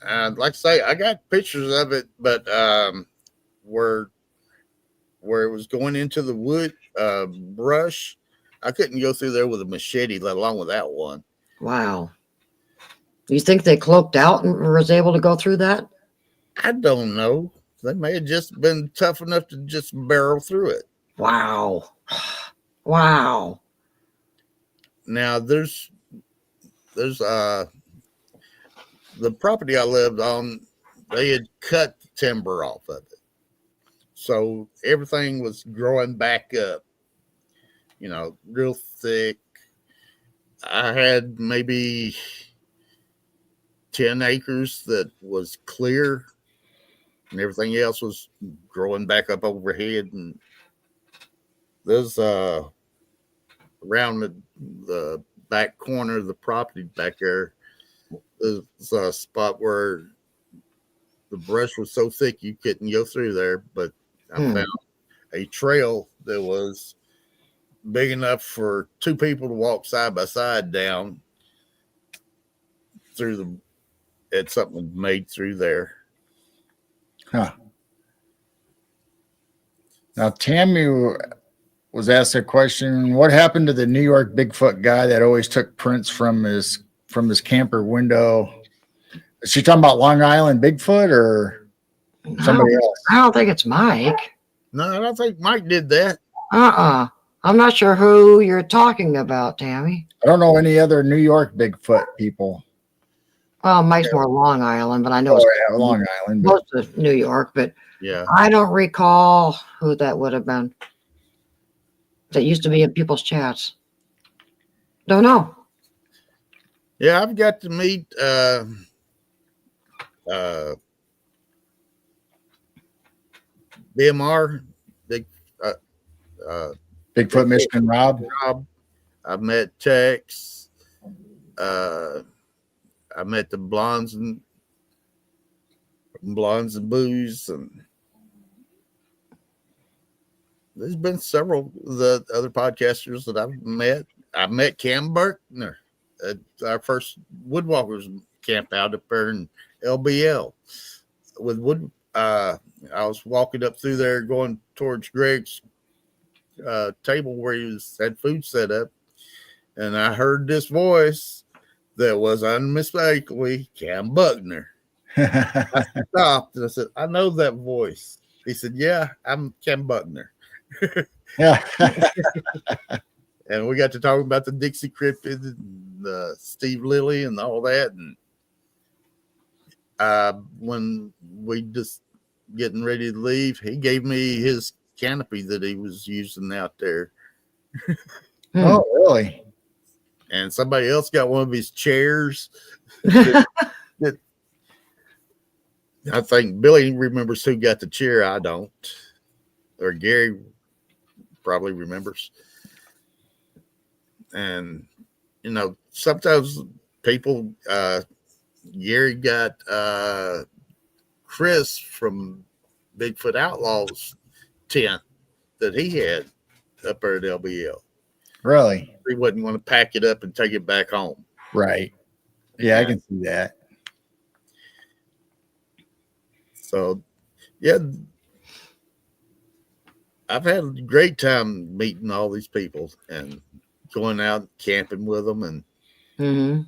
Like I say, I got pictures of it, but where it was going into the wood brush, I couldn't go through there with a machete, let alone with that one. Wow. Do you think they cloaked out and was able to go through that? I don't know. They may have just been tough enough to just barrel through it. Wow. Wow. Now there's the property I lived on, they had cut the timber off of it. So everything was growing back up, real thick. I had maybe 10 acres that was clear, and everything else was growing back up overhead. And there's around the back corner of the property back there, there's a spot where the brush was so thick you couldn't go through there, but I found a trail that was big enough for two people to walk side by side down through had something made through there. Huh. Now, Tammy was asked a question: what happened to the New York Bigfoot guy that always took prints from his camper window? Is she talking about Long Island Bigfoot or somebody else? I don't think it's Mike. No, I don't think Mike did that. I'm not sure who you're talking about, Tammy. I don't know any other New York Bigfoot people. Well, Mike's more Long Island, but I know it's Long Island. Most of New York, but yeah, I don't recall who that would have been. That used to be in people's chats. Don't know. Yeah, I've got to meet BMR, Bigfoot Michigan Rob. I've met Tex. I met the Blondes and Booze, and there's been several of the other podcasters that I've met. I met Cam Berkner at our first Woodwalkers camp out up there in LBL with Wood. I was walking up through there going towards Greg's table where he had food set up, and I heard this voice that was unmistakably Cam Buckner. I stopped and I said, I know that voice. He said, yeah, I'm Cam Buckner. Yeah. And we got to talk about the Dixie Cryptid and Steve Lilly and all that. And when we just getting ready to leave, he gave me his canopy that he was using out there. Oh, really? And somebody else got one of his chairs. I think Billy remembers who got the chair. I don't. Or Gary probably remembers. And, sometimes people, Gary got Chris from Bigfoot Outlaws tent that he had up there at LBL. Really? He wasn't going to pack it up and take it back home. Right. Yeah, I can see that. So, yeah, I've had a great time meeting all these people and going out camping with them. And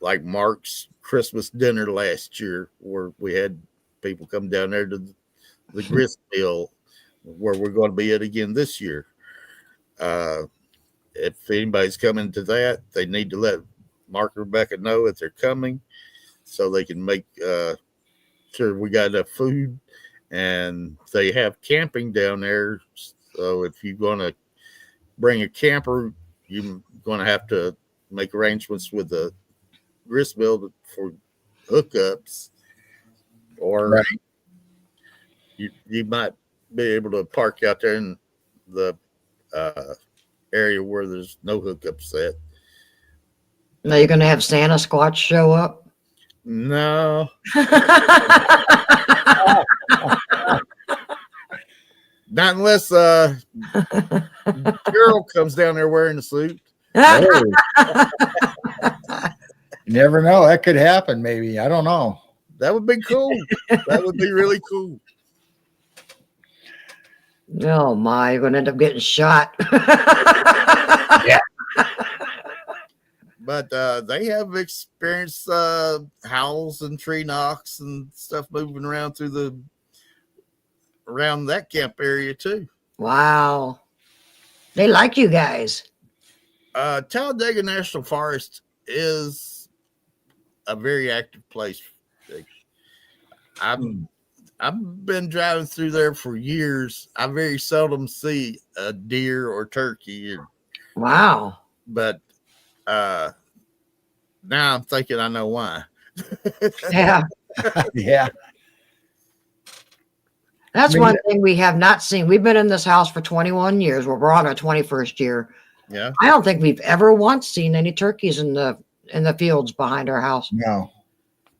like Mark's Christmas dinner last year, where we had people come down there to the grist mill, where we're going to be at again this year. If anybody's coming to that, they need to let Mark and Rebecca know that they're coming so they can make sure we got enough food. And they have camping down there. So if you're going to bring a camper, you're going to have to make arrangements with the grist mill for hookups, or you might be able to park out there in the area where there's no hookups at. Now you're going to have Santa Squatch show up? No. Not unless girl comes down there wearing a suit. Oh. You never know. That could happen. Maybe. I don't know. That would be cool. That would be really cool. Oh my, you're gonna end up getting shot. Yeah. But they have experienced howls and tree knocks and stuff moving around around that camp area too. Wow. They like you guys. Talladega National Forest is a very active place. I've been driving through there for years. I very seldom see a deer or turkey. Wow. But now I'm thinking I know why. Yeah. Yeah. That's one thing we have not seen. We've been in this house for 21 years. We're on our 21st year. Yeah. I don't think we've ever once seen any turkeys in the fields behind our house. No.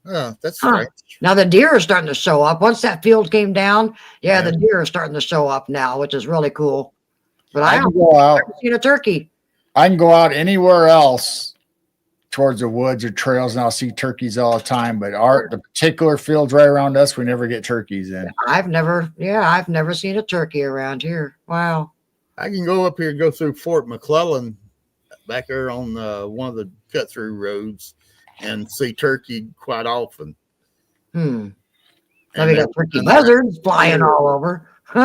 Oh, that's right. Now the deer are starting to show up. Once that field came down, the deer are starting to show up now, which is really cool. But I haven't seen a turkey. I can go out anywhere else towards the woods or trails, and I'll see turkeys all the time. But the particular fields right around us, we never get turkeys in. I've never seen a turkey around here. Wow. I can go up here and go through Fort McClellan back there on one of the cut through roads and see turkey quite often. So we got turkey buzzards flying all over. We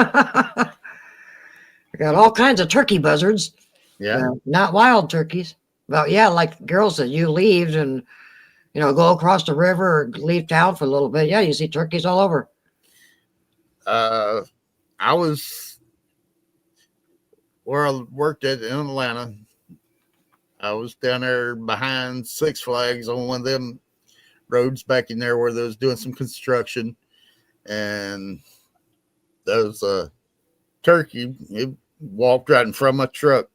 got all kinds of turkey buzzards. Yeah. Not wild turkeys. But yeah, like girls said, you leave and go across the river or leave town for a little bit. Yeah, you see turkeys all over. I was where I worked at in Atlanta. I was down there behind Six Flags on one of them roads back in there where they was doing some construction, and there was a turkey. It walked right in front of my truck.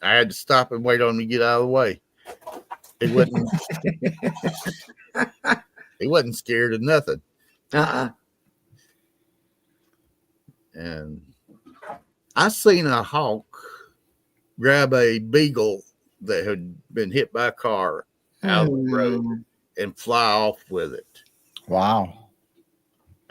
I had to stop and wait on him to get out of the way. He wasn't. He wasn't scared of nothing. And I seen a hawk grab a beagle that had been hit by a car out of the road and fly off with it. Wow.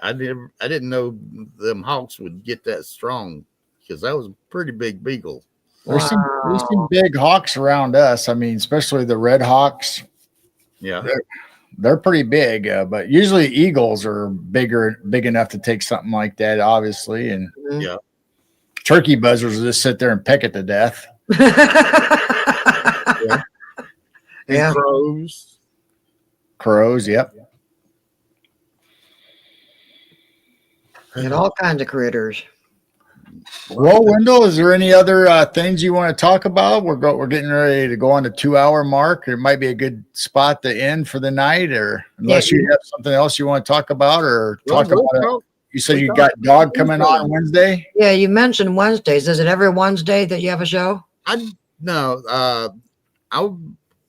I didn't know them hawks would get that strong because that was a pretty big beagle. There's some big hawks around us. I mean, especially the red hawks. Yeah. They're pretty big, but usually eagles are big enough to take something like that, obviously. And yeah, turkey buzzards will just sit there and peck it to death. Yeah. Crows, yep. And all kinds of critters. Well, Wendell, is there any other things you want to talk about? We're getting ready to go on the 2-hour mark. It might be a good spot to end for the night, or unless you have something else you want to talk about or talk about it. You said you got dog coming on Wednesday? Yeah, you mentioned Wednesdays. Is it every Wednesday that you have a show?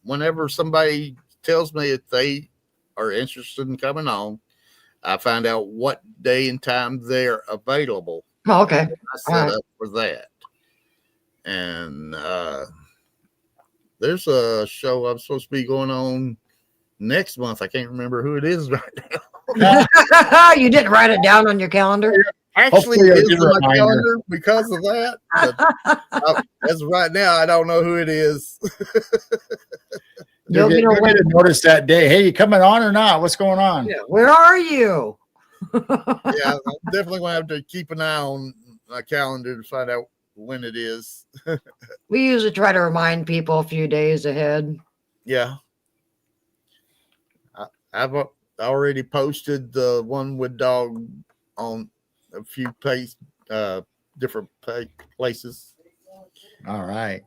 Whenever somebody tells me if they are interested in coming on, I find out what day and time they're available. Oh, okay. I set up for that. And there's a show I'm supposed to be going on next month. I can't remember who it is right now. You didn't write it down on your calendar? Actually, it is on my calendar because of that. But as of right now, I don't know who it is. You'll get a notice that day. Hey, you coming on or not? What's going on? Yeah, where are you? Yeah, I'm definitely going to have to keep an eye on my calendar to find out when it is. We usually try to remind people a few days ahead. Yeah. I've already posted the one with dog on a few different places. All right.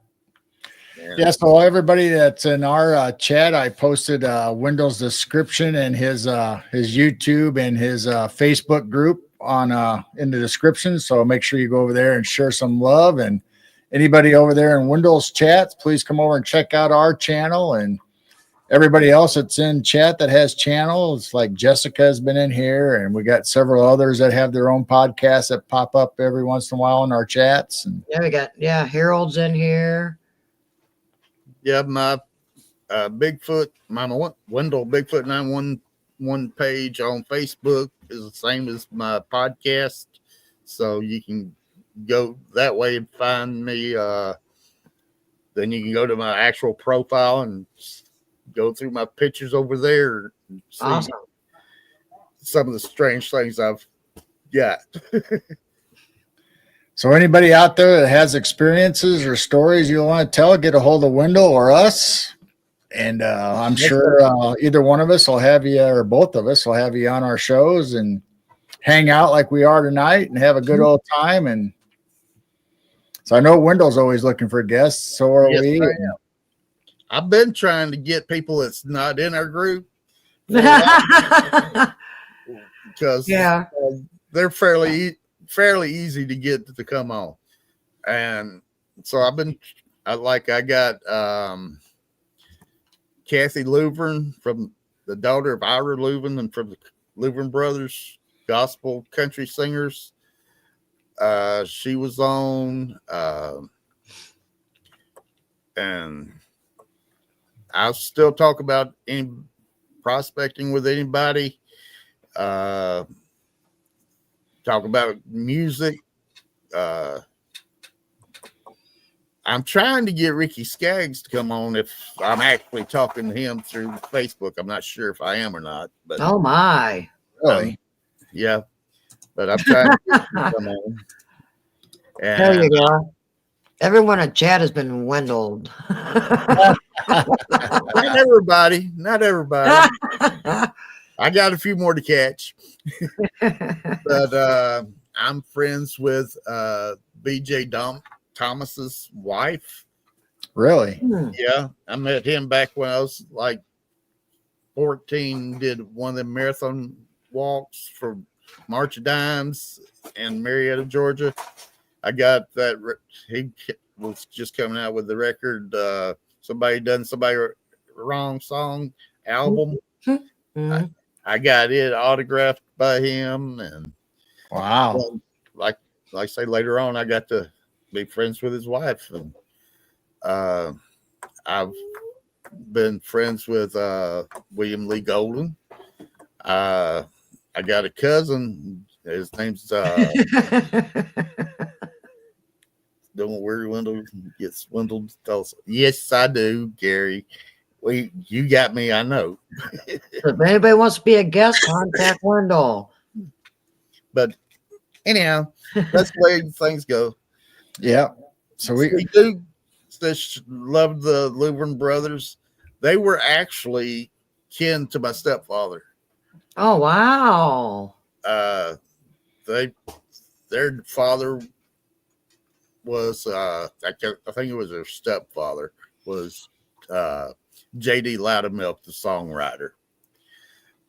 Yeah, so everybody that's in our chat, I posted Wendell's description and his YouTube and his Facebook group on in the description. So make sure you go over there and share some love. And anybody over there in Wendell's chats, please come over and check out our channel. And everybody else that's in chat that has channels, like Jessica has been in here, and we got several others that have their own podcasts that pop up every once in a while in our chats. And yeah, we got Harold's in here. Yeah, my Bigfoot, Wendell Bigfoot 911 page on Facebook is the same as my podcast. So you can go that way and find me. Then you can go to my actual profile and go through my pictures over there and see Awesome. some of the strange things I've got. So anybody out there that has experiences or stories you want to tell, get a hold of Wendell or us. And I'm sure either one of us will have you, or both of us will have you on our shows and hang out like we are tonight and have a good old time. And so I know Wendell's always looking for guests. So are Yes, we. I am. I've been trying to get people that's not in our group because Yeah. they're fairly easy to get to come on. And so I got Kathy Louvern, from the daughter of Ira Louvern and from the Louvern Brothers, gospel country singers. She was on, and I'll still talk about any prospecting with anybody. Talk about music. I'm trying to get Ricky Skaggs to come on if I'm actually talking to him through Facebook. I'm not sure if I am or not, but Oh my. Really? yeah. But I'm trying to get him to come on. There you And go. Everyone in chat has been Wendelled. not everybody. I got a few more to catch. But I'm friends with BJ Thomas's wife. Really? Yeah, I met him back when I was like 14. Did one of the marathon walks for March of Dimes in Marietta, Georgia. I got that. He was just coming out with the record. Somebody wrong song album. Mm-hmm. I got it autographed by him, and Wow. like I say later on, I got to be friends with his wife, and I've been friends with William Lee Golden. I got a cousin. His name's don't worry, Wendell gets Wendell tells. Yes, I do, Gary. You got me. I know. If anybody wants to be a guest, contact Wendell. But anyhow, that's the way things go. Yeah. So We do love the Louvern brothers. They were actually kin to my stepfather. Oh wow. Their father was I think it was their stepfather was J.D. Loudermilk, the songwriter,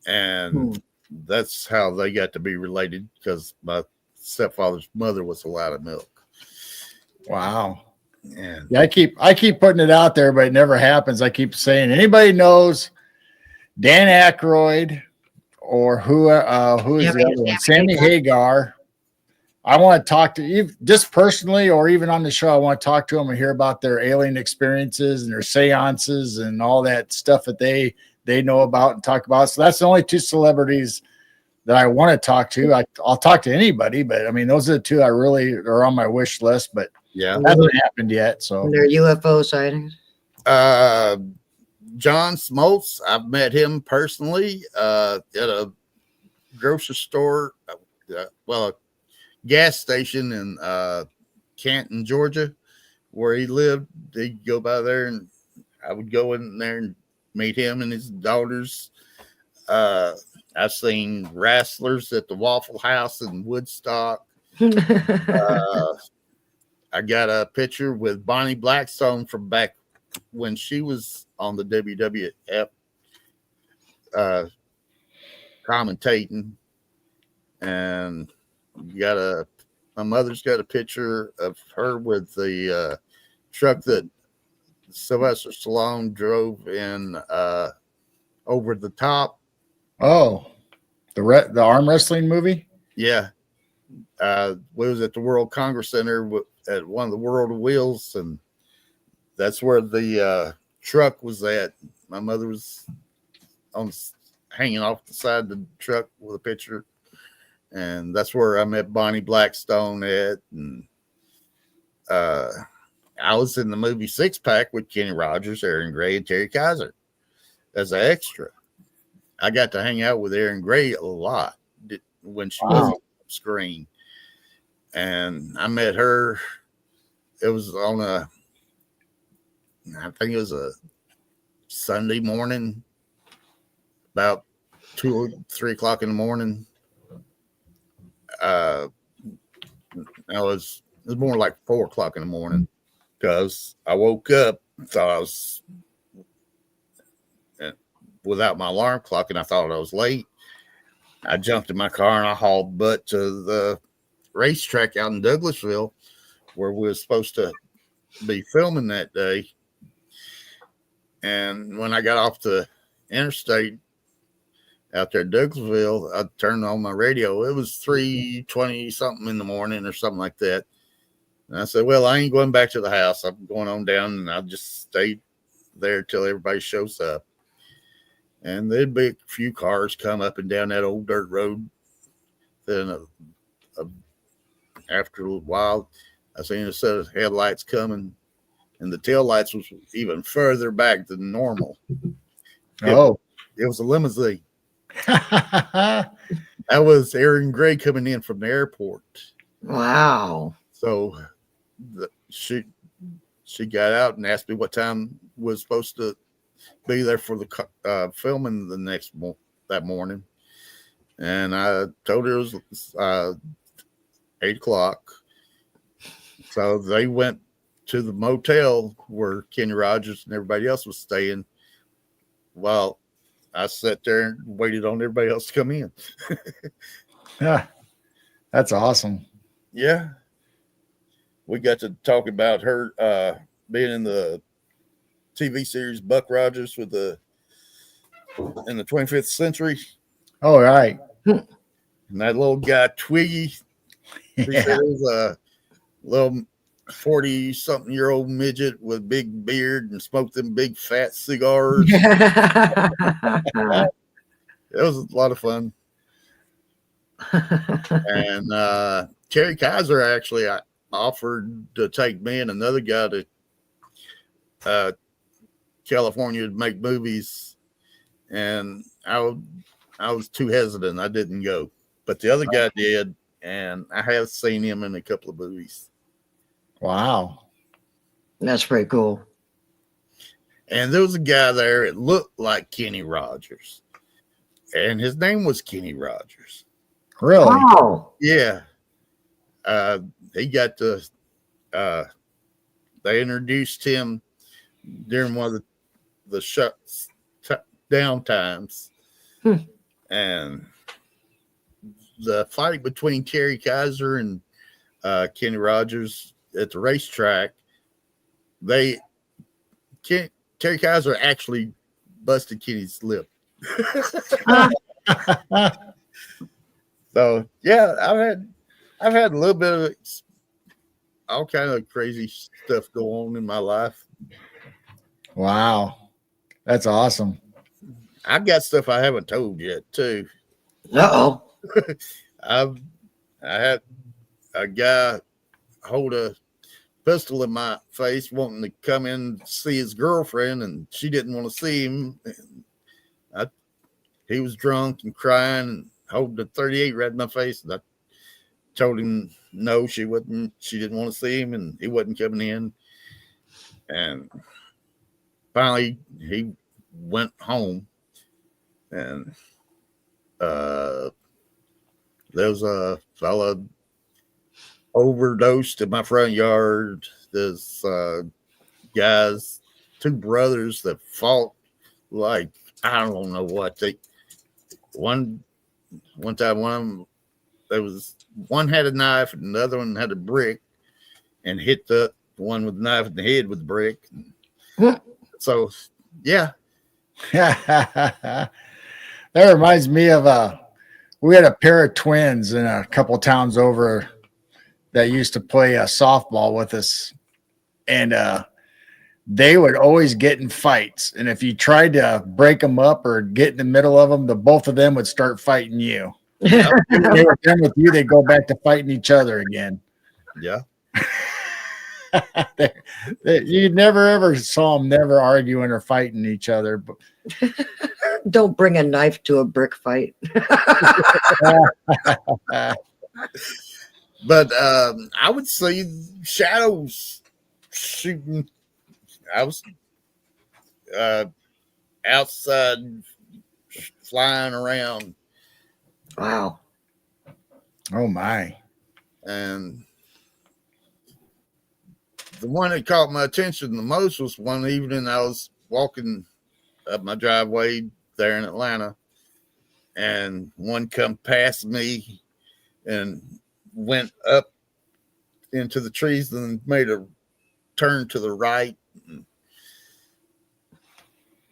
and that's how they got to be related, because my stepfather's mother was a Loudermilk. Wow. And Yeah, I keep putting it out there, but it never happens. I keep saying, anybody knows Dan Aykroyd or who is the other one? Sammy Hagar. I want to talk to you just personally, or even on the show. I want to talk to them and hear about their alien experiences and their seances and all that stuff that they know about and talk about. So that's the only two celebrities that I want to talk to. I'll talk to anybody, but I mean, those are the two I really are on my wish list, but yeah, it hasn't happened yet. So Their UFO sightings. John Smoltz, I've met him personally at a grocery store, a gas station in Canton, Georgia, where he lived. He'd go by there, and I would go in there and meet him and his daughters. I've seen wrestlers at the Waffle House in Woodstock. I got a picture with Bonnie Blackstone from back when she was on the WWF commentating, and my mother's got a picture of her with the truck that Sylvester Stallone drove in Over the Top. oh, the arm wrestling movie. Yeah. We was at the World Congress Center at one of the World of Wheels, and that's where the truck was at. My mother was hanging off the side of the truck with a picture, and that's where I met Bonnie Blackstone at. And I was in the movie Six Pack with Kenny Rogers, Aaron Gray, and Terry Kaiser as an extra. I got to hang out with Aaron Gray a lot when she was on screen, and I met her. It was on I think it was a Sunday morning, about 2 or 3 o'clock in the morning. It was more like 4 o'clock in the morning, because I woke up, thought I was without my alarm clock, and I thought I was late. I jumped in my car and I hauled butt to the racetrack out in Douglasville, where we were supposed to be filming that day. And when I got off the interstate out there in Douglasville, I turned on my radio. It was 3:20 something in the morning or something like that. And I said, well, I ain't going back to the house. I'm going on down, and I'll just stay there till everybody shows up. And there'd be a few cars come up and down that old dirt road. Then after a while, I seen a set of headlights coming, and the tail lights was even further back than normal. It was a limousine. That was Aaron Gray coming in from the airport. Wow. So she got out and asked me what time was supposed to be there for the filming that morning, and I told her it was 8 o'clock. So they went to the motel where Kenny Rogers and everybody else was staying, while I sat there and waited on everybody else to come in. Yeah, that's awesome. Yeah, we got to talk about her being in the TV series Buck Rogers in the 25th century. Oh, right. And that little guy, Twiggy, he said he was a little 40-something-year-old midget with big beard and smoked them big fat cigars. It was a lot of fun. And Terry Kaiser actually offered to take me and another guy to California to make movies, and I was too hesitant. I didn't go, but the other guy did, and I have seen him in a couple of movies. Wow, that's pretty cool. And there was a guy there that looked like Kenny Rogers, and his name was Kenny Rogers. Really? Wow. Yeah. He got to they introduced him during one of the down times. And the fight between Terry Kaiser and Kenny Rogers at the racetrack, Terry Kaiser actually busted Kenny's lip. So yeah, I've had a little bit of all kind of crazy stuff go on in my life. Wow, that's awesome. I've got stuff I haven't told yet too. Uh-oh. I had a guy hold a pistol in my face wanting to come in to see his girlfriend, and she didn't want to see him. He was drunk and crying and holding the 38 right in my face, and I told him no, she didn't want to see him, and he wasn't coming in. And finally he went home, and there was a fella overdosed in my front yard. There's guys, two brothers that fought like I don't know what. One time one had a knife and the other one had a brick and hit the one with the knife in the head with the brick. So yeah. That reminds me of we had a pair of twins in a couple of towns over that used to play softball with us, and they would always get in fights. And if you tried to break them up or get in the middle of them, the both of them would start fighting you. Yep. When they were done with you, they'd go back to fighting each other again. Yeah. You never ever saw them never arguing or fighting each other. But Don't bring a knife to a brick fight. But I would say shadows shooting. I was outside flying around. Wow. Oh my. And the one that caught my attention the most was one evening I was walking up my driveway there in Atlanta, and one come past me and went up into the trees and made a turn to the right.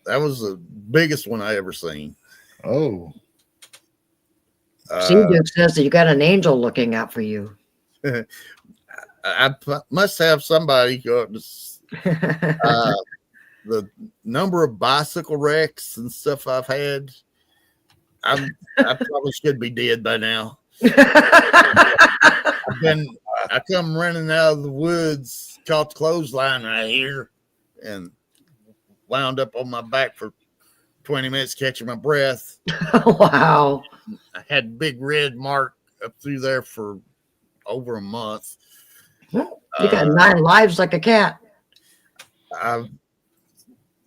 That was the biggest one I ever seen. Oh. CJ says that you got an angel looking out for you. I must have somebody. The number of bicycle wrecks and stuff I've had, I probably should be dead by now. I come running out of the woods, caught the clothesline right here, and wound up on my back for 20 minutes catching my breath. Wow. I had a big red mark up through there for over a month. You got 9 lives like a cat.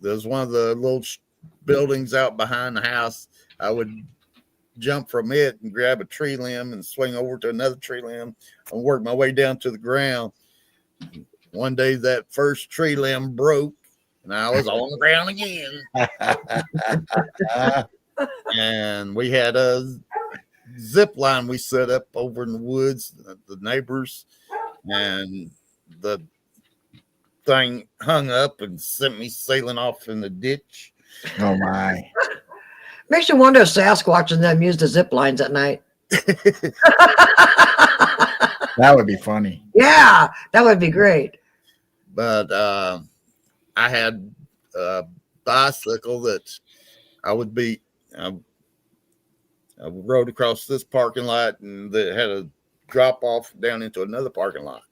There's one of the little buildings out behind the house. I would jump from it and grab a tree limb and swing over to another tree limb and work my way down to the ground. One day that first tree limb broke and I was on the ground again. And we had a zip line we set up over in the woods, the neighbors, and the thing hung up and sent me sailing off in the ditch. Oh my. Makes you wonder if Sasquatch and them use the zip lines at night. That would be funny. Yeah, that would be great. But I had a bicycle that I would be, I rode across this parking lot and that had a drop off down into another parking lot.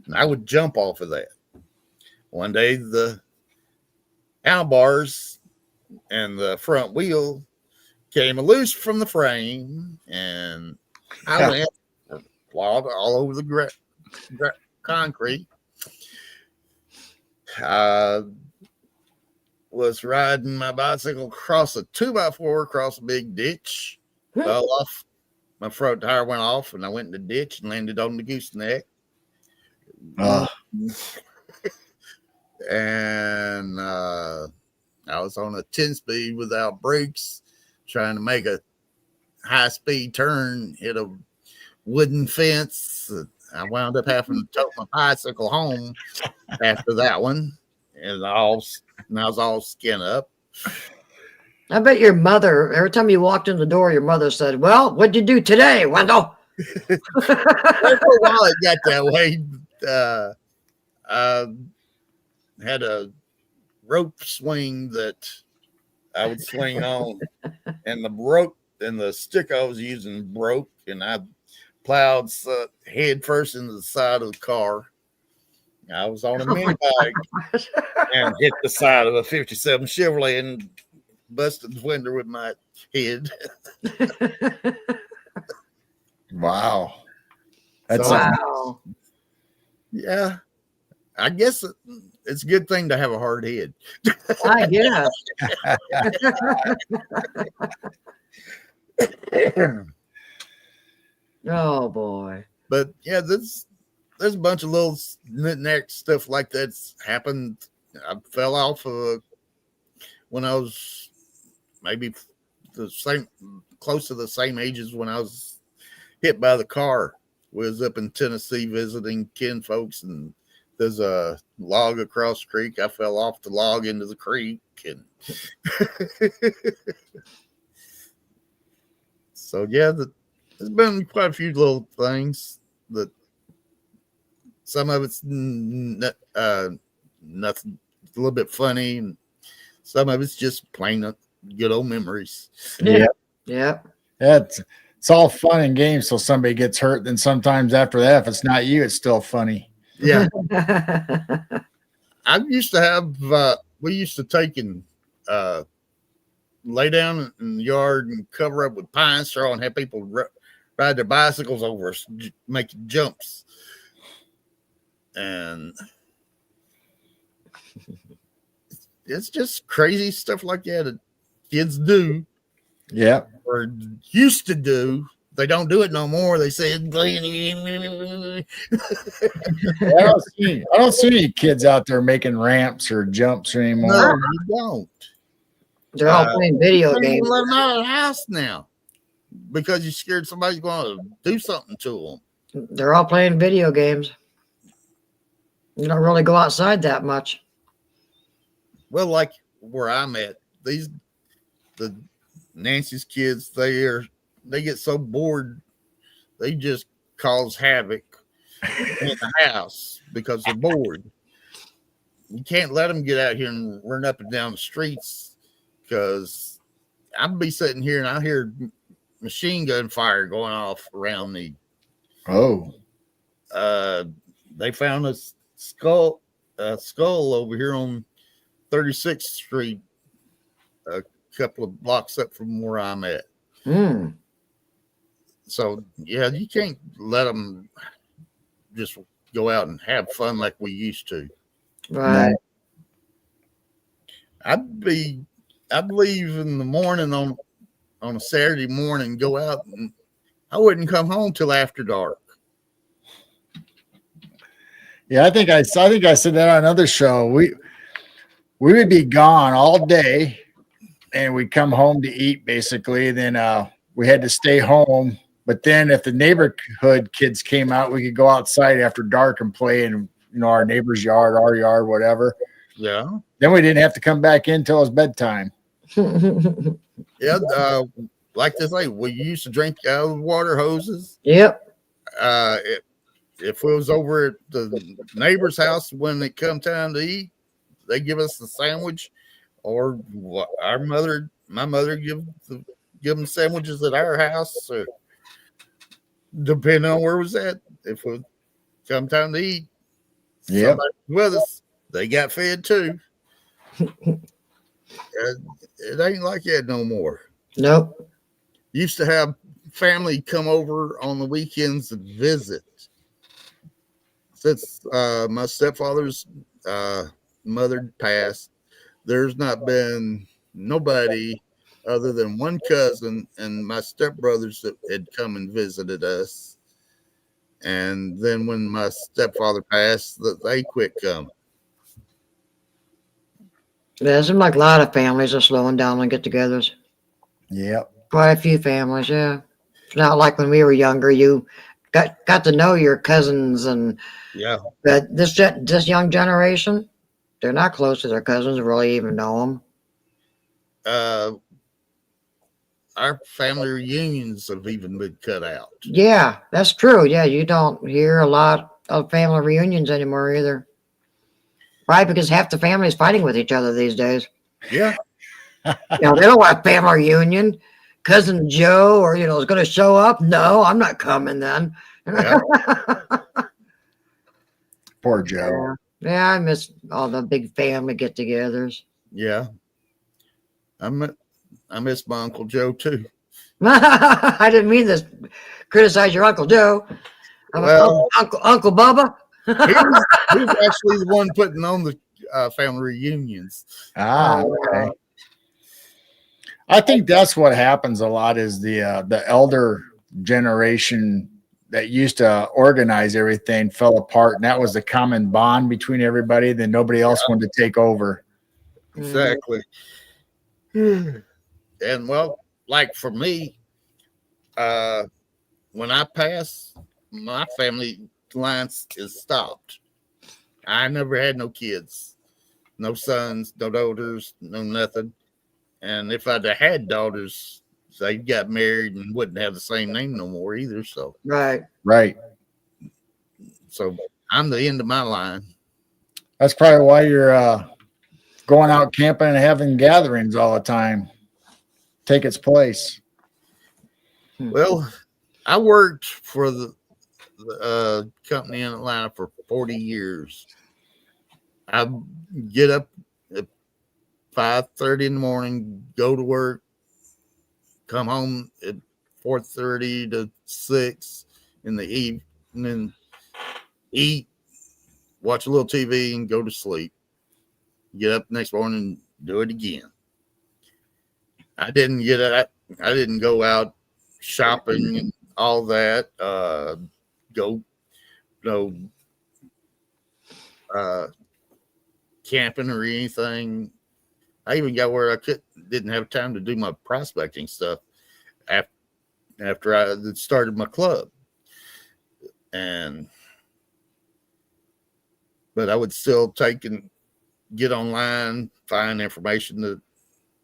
And I would jump off of that. One day the handlebars and the front wheel came loose from the frame, and I went all over the concrete. I was riding my bicycle across a 2x4 across a big ditch, fell off. My front tire went off, and I went in the ditch and landed on the gooseneck. And I was on a 10-speed without brakes, trying to make a high-speed turn, hit a wooden fence. I wound up having to tote my bicycle home after that one, and I was all skin up. I bet your mother, every time you walked in the door, your mother said, "Well, what'd you do today, Wendell?" For a while it got that way. I had a rope swing that I would swing on, and the rope and the stick I was using broke, and I plowed head first into the side of the car. I was on a mini bike and hit the side of a 57 Chevrolet and busted the window with my head. Wow. That's wow. Yeah. I guess it's a good thing to have a hard head. I guess. Oh boy. But yeah, there's a bunch of little knick-knack stuff like that's happened. I fell off when I was maybe close to the same age as when I was hit by the car. We was up in Tennessee visiting kin folks, and there's a log across the creek. I fell off the log into the creek, and so yeah, there's been quite a few little things that some of it's nothing a little bit funny, and some of it's just plain good old memories. Yeah. Yep. It's all fun and games till somebody gets hurt. Then sometimes after that, if it's not you, it's still funny. Yeah. I used to have, we used to take and lay down in the yard and cover up with pine straw and have people ride their bicycles over us, making jumps. And it's just crazy stuff like that kids do. Yeah. Or used to do. They don't do it no more. They say, I don't see any kids out there making ramps or jumps anymore. no, you don't. They're all playing video You can't even games. let them out of the house now because you're scared somebody's going to do something to them. They're all playing video games. You don't really go outside that much. Well, like where I'm at, the Nancy's kids, they get so bored, they just cause havoc in the house because they're bored. You can't let them get out here and run up and down the streets because I'll be sitting here and I hear machine gun fire going off around me. Oh. They found a skull over here on 36th Street, a couple of blocks up from where I'm at. So yeah, you can't let them just go out and have fun like we used to. Right. I'd leave in the morning on a Saturday morning, go out, and I wouldn't come home till after dark. Yeah, I think I said that on another show. We would be gone all day, and we'd come home to eat basically. Then we had to stay home. But then if the neighborhood kids came out, we could go outside after dark and play in our neighbor's yard, our yard, whatever. Yeah. Then we didn't have to come back in till it was bedtime. Yeah. Like they say, we used to drink out of water hoses. Yep. If it was over at the neighbor's house when it come time to eat, they give us the sandwich, or my mother give them sandwiches at our house, or depending on where it was at. If it come time to eat, somebody with us, they got fed too. It ain't like that no more. Nope. Used to have family come over on the weekends and visit. Since my stepfather's mother passed, there's not been nobody other than one cousin and my stepbrothers that had come and visited us. And then when my stepfather passed, they quit coming. Yeah, it seems like a lot of families are slowing down on get-togethers. Yep. Quite a few families, yeah. It's not like when we were younger, you got to know your cousins, and yeah. But this young generation, they're not close to their cousins, really even know them. Our family reunions have even been cut out. Yeah, that's true. Yeah, you don't hear a lot of family reunions anymore either. Right, because half the family is fighting with each other these days. Yeah. They don't want a family reunion. Cousin Joe, is going to show up. No, I'm not coming then. Yeah. Poor Joe. Yeah, I miss all the big family get-togethers. Yeah. I miss my Uncle Joe too. I didn't mean to criticize your Uncle Joe. Well, Uncle Bubba. he was actually the one putting on the family reunions. Okay. I think that's what happens a lot is the elder generation that used to organize everything fell apart, and that was the common bond between everybody. Then nobody else wanted to take over. Exactly. And well, like for me, when I pass, my family lines is stopped. I never had no kids, no sons, no daughters, no nothing. And if I'd have had daughters, they got married and wouldn't have the same name no more either. So Right. So I'm the end of my line. That's probably why your going out camping and having gatherings all the time take its place. Well, I worked for the company in Atlanta for 40 years. I get up at 5:30 in the morning, go to work, come home at 4:30 to 6 in the evening, eat, watch a little TV, and go to sleep. Get up next morning, do it again. I didn't go out shopping and all that. Go, camping or anything. I even got where I didn't have time to do my prospecting stuff after I had started my club. But I would still take and get online, find information that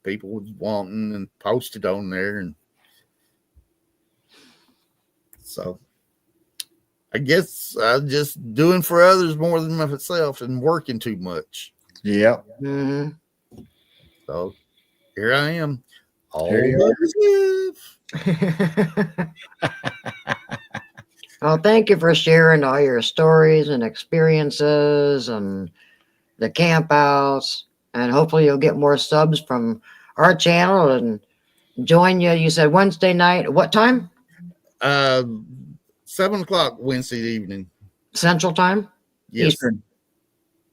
people was wanting and post it on there. And so I guess I'm just doing for others more than myself and working too much. Yep. Mhm. So here I am. Here you Well, thank you for sharing all your stories and experiences and the camp outs. And hopefully you'll get more subs from our channel and join you. You said Wednesday night. What time? 7:00 Wednesday evening. Central time? Yes. Eastern.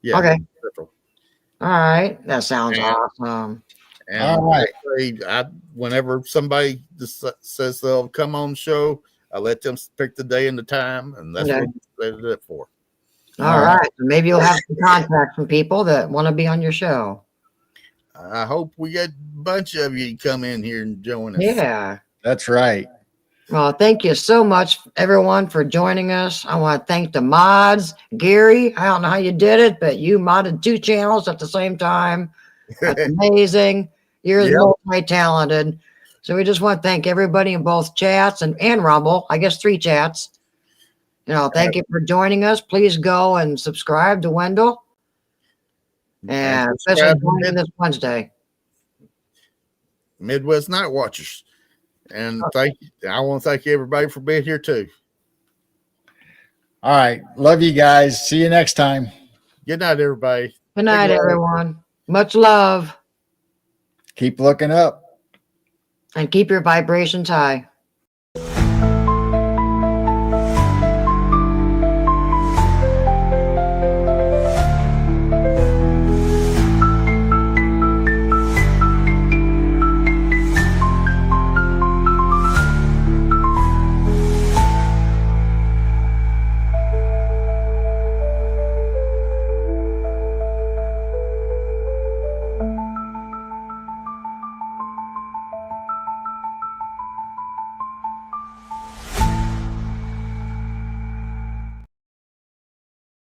Yeah. Okay. Central. All right. That sounds And- awesome. And All right. whenever somebody says they'll come on the show, I let them pick the day and the time, and that's Okay. what we set it up for. All right. So maybe you'll have some contact from people that want to be on your show. I hope we get a bunch of you to come in here and join us. Yeah. That's right. Well, thank you so much, everyone, for joining us. I want to thank the mods. Gary, I don't know how you did it, but you modded 2 channels at the same time. That's amazing. You're Yep. multi-talented. So we just want to thank everybody in both chats and Rumble. I guess 3 chats. Thank you for joining us. Please go and subscribe to Wendell. And especially subscribe to joining this Wednesday. Midwest Night Watchers. And I want to thank everybody for being here too. All right. Love you guys. See you next time. Good night, everybody. Good night, care. everyone. Much love. Keep looking up. And keep your vibrations high.